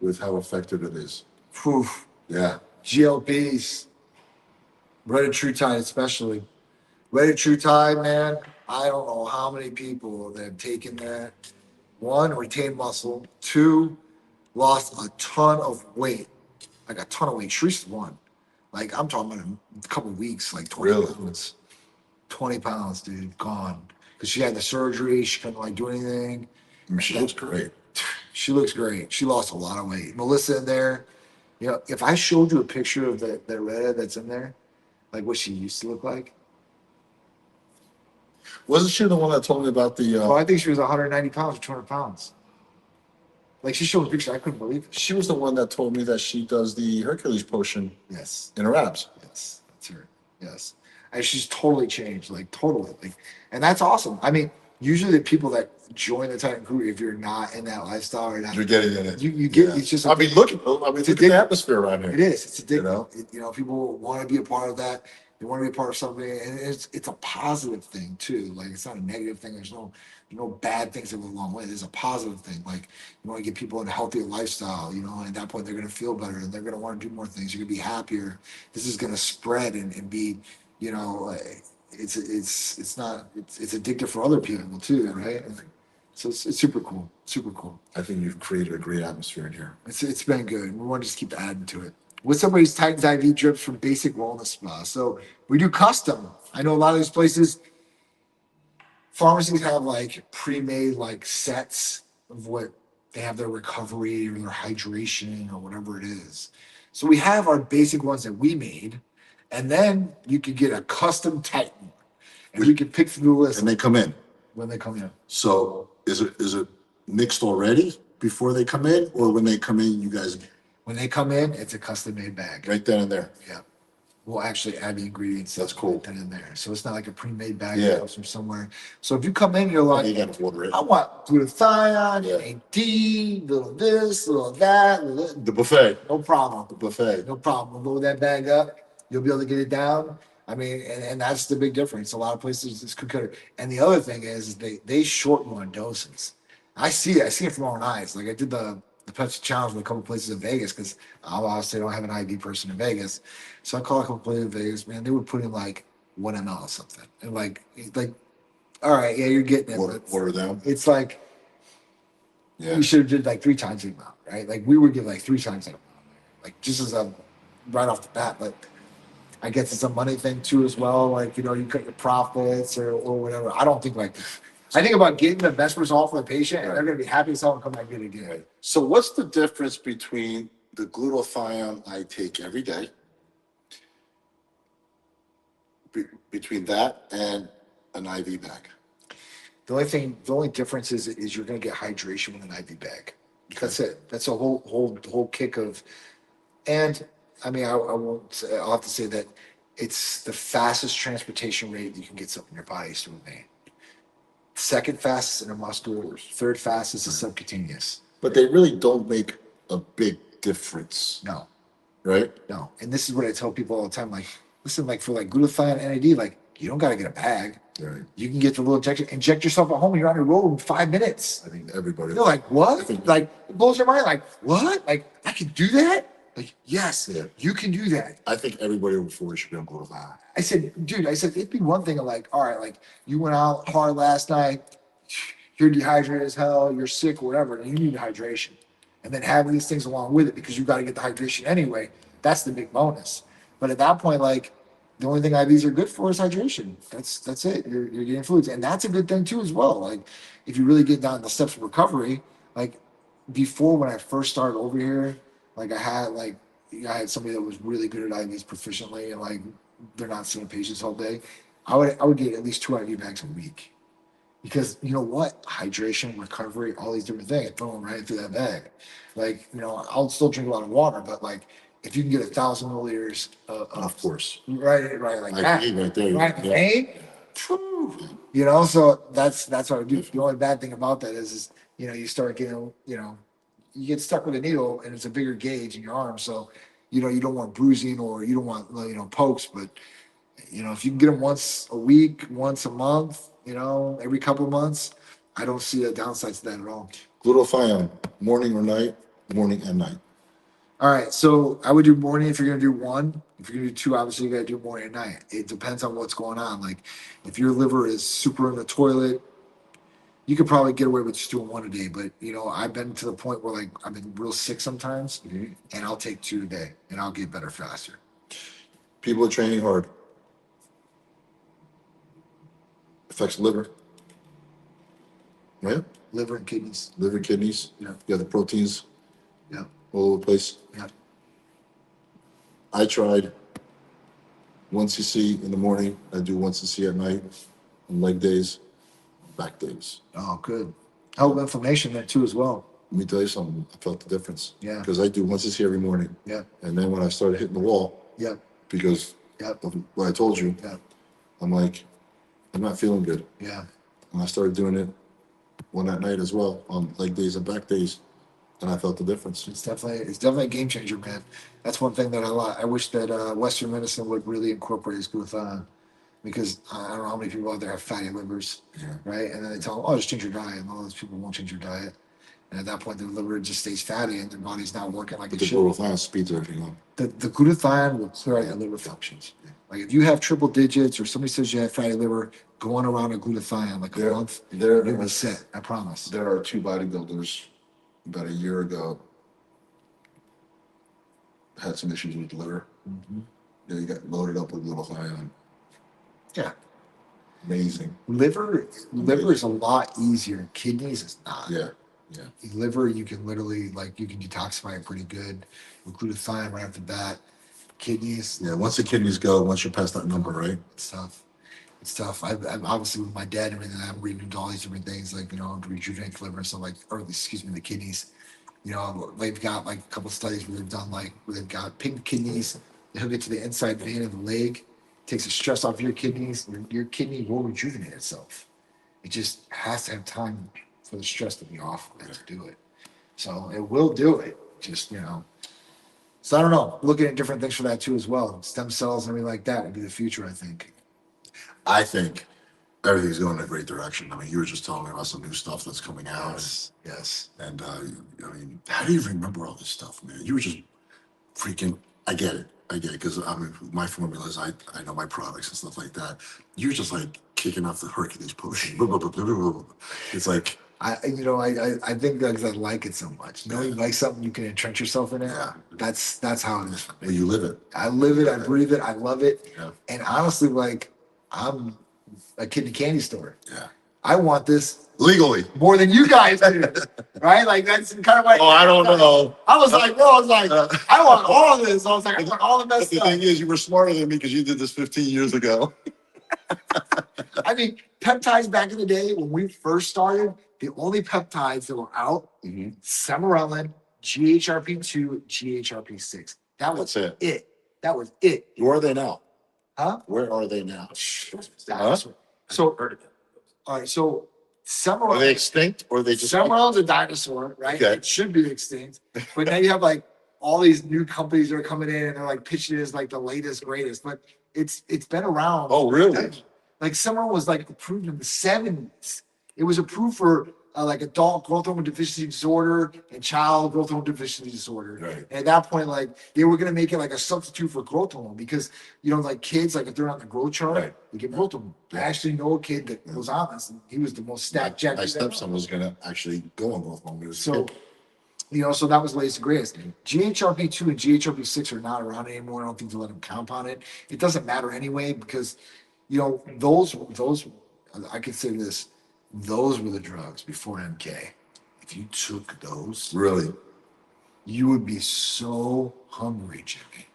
with how effective it is? Whew. Yeah. GLPs. Retatrutide especially. Retatrutide, man. I don't know how many people that have taken that. One, retained muscle. Two, lost a ton of weight. Like a ton of weight. Shree's one. Like I'm talking about a couple of weeks, like 20 Really? pounds. 20 pounds, dude, gone. Because she had the surgery. She couldn't like do anything. I mean, she looks great. She looks great. She lost a lot of weight. Melissa in there. If I showed you a picture of that Retta that's in there, like what she used to look like. Wasn't she the one that told me about the? Well, I think she was 190 pounds or 200 pounds. Like she showed a picture, I couldn't believe it. She was the one that told me that she does the Hercules potion Yes, in her abs. yes, that's her. Yes, and she's totally changed, like totally, like, and that's awesome. I mean, usually the people that join the Titan crew, if you're not in that lifestyle or not, You're getting in it. you get Yeah. it's just. I mean, look at the atmosphere around here. It is. It's addictive. You know? People want to be a part of that. They want to be a part of something, and it's a positive thing too. Like it's not a negative thing. There's no bad things that go along with it. It's a positive thing. Like you want to get people in a healthier lifestyle. And at that point they're going to feel better, and they're going to want to do more things. You're going to be happier. This is going to spread and be, it's addictive for other people too, right? So it's super cool. Super cool. I think you've created a great atmosphere in here. It's been good. We want to just keep adding to it. What's somebody's Titans IV drips from Basic Wellness Spa? So we do custom. I know a lot of these places, pharmacies have like pre-made like sets of what they have their recovery or their hydration or whatever it is. So we have our basic ones that we made, and then you could get a custom Titan, and we can pick through the list And they come in. when they come in. So is it mixed already before they come in, or when they come in, you guys When they come in, it's a custom made bag. right then and there? Yeah. We'll actually add the ingredients. That's cool. Then in there. So it's not like a pre-made bag Yeah. that comes from somewhere. So if you come in, you're like, You got to order it. I want glutathione, Yeah. AD, little this, little that, little, The buffet. no problem. The buffet. No problem. We'll load that bag up. You'll be able to get it down. I mean, and that's the big difference. A lot of places it's cookie cutter. And the other thing is they shorten you on doses. I see it. I see it from my own eyes. Like I did the Pepsi challenge with a couple places in Vegas because I obviously don't have an IV person in Vegas. So I call a couple places in Vegas, man. They would put in like 1 ml or something. And like, all right, yeah, you're getting it. Order them. It's like, Yeah. you should have did like 3 times the amount, right? Like we would give like 3 times that amount, like just as a right off the bat. But I guess it's a money thing too as well. Like you cut your profits or whatever. I don't think like I think about getting the best result for the patient, and they're going to be happy as hell and come back and get it again. So what's the difference between the glutathione I take every day, between that and an IV bag? The only difference is you're going to get hydration with an IV bag. That's it. That's a whole kick of, and I mean I won't say, I'll have to say that it's the fastest transportation rate you can get something in your body is through a vein. Second fastest intermuscular, third fastest is subcutaneous. But they really don't make a big difference, No, right? no. And this is what I tell people all the time. Like, listen, like for like glutathione NAD, like you don't got to get a bag. Right. You can get the little injection, inject yourself at home. You're on your road in 5 minutes. I think everybody. They're like, what? I think- Like, it blows your mind. Like, what? Like, I can do that? Like, yes, Yeah. you can do that. I think everybody over 40 should be on glutathione. I said, dude, it'd be one thing of like, all right, like you went out hard last night, you're dehydrated as hell, you're sick or whatever, and you need hydration. And then having these things along with it because you got to get the hydration anyway. That's the big bonus. But at that point, like the only thing IVs are good for is hydration. That's it. You're getting fluids, and that's a good thing too as well. Like if you really get down the steps of recovery, like before when I first started over here, like I had somebody that was really good at IVs proficiently, and like they're not seeing patients all day. I would get at least 2 IV bags a week because you know what, hydration, recovery, all these different things, throw them right through that bag. Like I'll still drink a lot of water, but like if you can get 1,000 milliliters Of course. right like that, Right there. right in the vein, phew, so that's what I do. The only bad thing about that is you start getting you get stuck with a needle and it's a bigger gauge in your arm, so you don't want bruising or you don't want pokes, but if you can get them once a week, once a month, every couple of months, I don't see a downside to that at all. Glutathione, morning or night? Morning and night. All right, so I would do morning if you're gonna do one. If you're gonna do two, obviously you gotta do morning and night. It depends on what's going on. Like if your liver is super in the toilet, you could probably get away with just doing one a day. But I've been to the point where like I've been real sick sometimes, and I'll take 2 a day, and I'll get better faster. People are training hard. Affects liver. Right? Liver and kidneys. Liver, kidneys. Yeah. You got the proteins. Yeah. All over the place. Yeah. I tried 1 cc in the morning. I do 1 cc at night on leg days, back days. Oh, good. Help inflammation there too as well. Let me tell you something. I felt the difference. Yeah. Because I do 1 cc every morning. Yeah. And then when I started hitting the wall, Yeah. because Yep. of what I told you, Yeah. I'm like, I'm not feeling good. Yeah. And I started doing it one at night as well on leg days and back days, and I felt the difference. It's definitely a game changer, man. That's one thing that I wish that Western medicine would really incorporate is glutathione, because I don't know how many people out there have fatty livers, Yeah. right? And then they tell them, oh, just change your diet, and all those people won't change your diet, and at that point, the liver just stays fatty, and their body's not working like But it the should. glutathione speeds everything up. The glutathione will clear out your liver functions. Like if you have triple digits, or somebody says you have fatty liver, go on around a glutathione like a month, you'll be set. I promise. There are 2 bodybuilders about a year ago had some issues with the liver. They got loaded up with glutathione. Yeah. Amazing. Liver is a lot easier. Kidneys is not. Yeah. Yeah. Liver, you can literally you can detoxify it pretty good with glutathione right off the bat. Kidneys. Yeah. Once the kidneys go, once you're past that number, right? It's tough. It's tough. I'm obviously with my dad and everything. I'm reading into all these different things to rejuvenate the liver and stuff the kidneys. They've got like a couple of studies where they've done where they've got pink kidneys. They hook it to the inside vein of the leg, takes the stress off your kidneys. Your kidney will rejuvenate itself. It just has to have time for the stress to be off of it to do it. So it will do it. Just So I don't know. Looking at different things for that too as well. Stem cells and everything like that would be the future, I think. I think everything's going in a great direction. I mean, you were just telling me about some new stuff that's coming out. Yes. And I mean, how do you remember all this stuff, man? You were just freaking. I get it, because I mean, my formulas, I know my products and stuff like that. You're just like kicking off the Hercules potion. It's like I think because I like it so much. You like something, you can entrench yourself in it. Yeah. That's how it is for well, me. you live it. I live it. I breathe it. I love it. Yeah. And honestly, I'm a kid in a candy store. Yeah. I want this Legally. more than you guys do, right? Like that's kind of like. Oh, I don't know. I was like, I want all of this. I was like, I want all the But best the stuff. thing is, you were smarter than me because you did this 15 years ago. I mean, peptides back in the day when we first started, the only peptides that were out, Semarelin, GHRP2, GHRP6. That's it. That was it. Where are they now? Huh? Where are they now? So, all right. So, Are they extinct or are they just? Semarelin's a dinosaur, right? Okay. It should be extinct. But now you have all these new companies that are coming in and they're pitching it as the latest, greatest. But it's been around. Oh, really? Semarelin was approved in the 70s. It was approved for adult growth hormone deficiency disorder and child growth hormone deficiency disorder. Right. And at that point, they were going to make it a substitute for growth hormone because, kids, if they're on the growth chart, Right. they get growth hormone. I actually know a kid that was on this, and he was the most stacked jack. My stepson was going to actually go on growth hormone. So, So that was latest and greatest. GHRP2 and GHRP6 are not around anymore. I don't think they let them compound it. It doesn't matter anyway because, those, I could say this, those were the drugs before MK. If you took those, Really? you would be so hungry, Jimmy.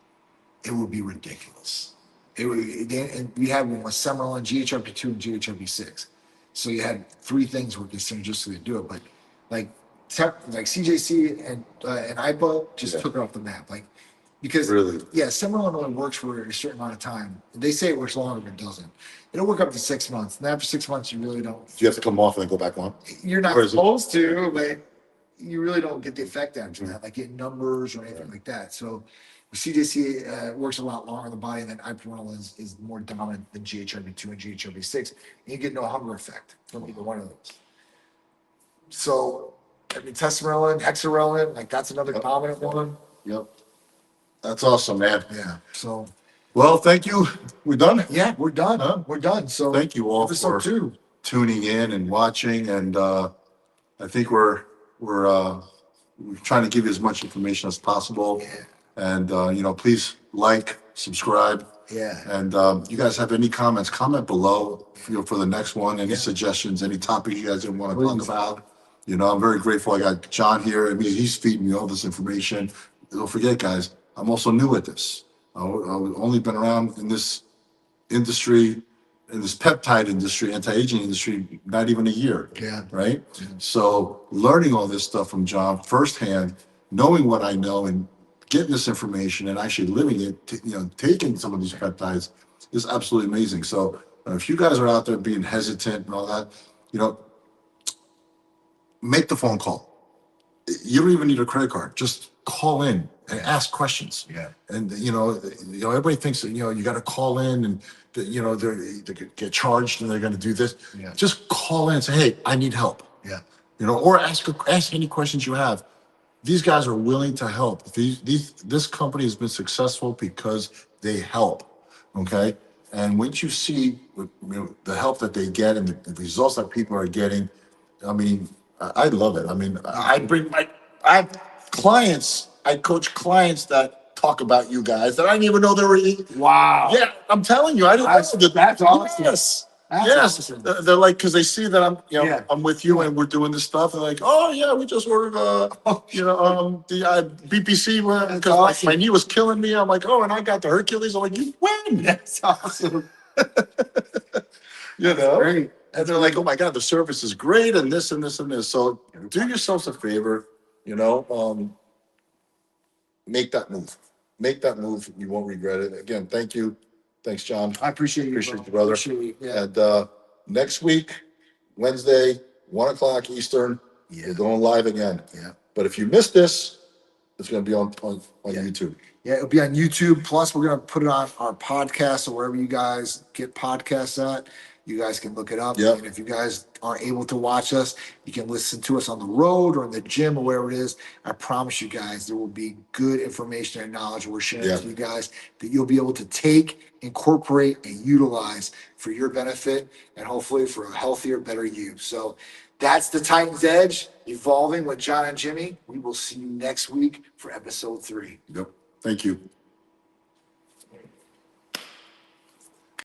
It would be ridiculous. And we had one with Semerolin, GHRP2, and GHRP6. So you had three things working synergistically to do it. But like CJC and IPO just took it off the map. Because Really? Semerolin only works for a certain amount of time. They say it works longer, but it doesn't. It'll work up to 6 months. And after 6 months, you really don't. Do you have to come off and then go back on? You're not Or is it- supposed to, but you really don't get the effect after that, like in numbers or anything like that. So CJC works a lot longer in the body, and then ipronolol is more dominant than GHRP2 and GHRP6. And you get no hunger effect from either one of those. So, testosterone, hexarelin, that's another dominant one. Yep. That's awesome, man. Yeah. So, Well, thank you. We're done. yeah, we're done. Huh? We're done. So, Thank you all episode for 2. tuning in and watching. And I think we're trying to give you as much information as possible. Yeah. And please like, subscribe. Yeah. And you guys have any comments? Comment below. For the next one. Any suggestions? Any topics you guys want to talk about? I'm very grateful. I got John here. He's feeding me all this information. Don't forget, guys. I'm also new at this. I've only been around in this industry, in this peptide industry, anti-aging industry, not even a year. Yeah. Right. So learning all this stuff from John firsthand, knowing what I know, and getting this information and actually living it, taking some of these peptides is absolutely amazing. So if you guys are out there being hesitant and all that, make the phone call. You don't even need a credit card. Just call in and ask questions. Yeah. And everybody thinks that you got to call in and they get charged and they're going to do this. Yeah. Just call in and say, hey, I need help. Yeah. Or ask any questions you have. These guys are willing to help. This company has been successful because they help. Okay. And once you see the help that they get and the results that people are getting, I love it. I have clients, I coach clients that talk about you guys that I didn't even know they were. Wow. Yeah, I'm telling you, I didn't know that. That's awesome. Yes. That's Yes. awesome. They're like, because they see that Yeah. I'm with you and we're doing this stuff. They're like, oh yeah, we just ordered the BPC because awesome. my knee was killing me. I'm like, oh, and I got the Hercules. I'm like, you win. That's awesome. Great. And they're like, oh my God, the service is great and this and this and this. So do yourselves a favor, make that move. Make that move. You won't regret it. Again, thank you. Thanks, John. I appreciate you. Appreciate you, brother. Appreciate you. Yeah. And next week, Wednesday, 1:00 Eastern, we're going live again. Yeah. But if you missed this, it's going to be on YouTube. Yeah, it'll be on YouTube. Plus, we're going to put it on our podcast or wherever you guys get podcasts at. You guys can look it up. Yep. And if you guys aren't able to watch us, you can listen to us on the road or in the gym or wherever it is. I promise you guys, there will be good information and knowledge we're sharing with you guys that you'll be able to take, incorporate, and utilize for your benefit and hopefully for a healthier, better you. So that's the Titan's Edge, evolving with John and Jimmy. We will see you next week for episode 3. Yep. Thank you.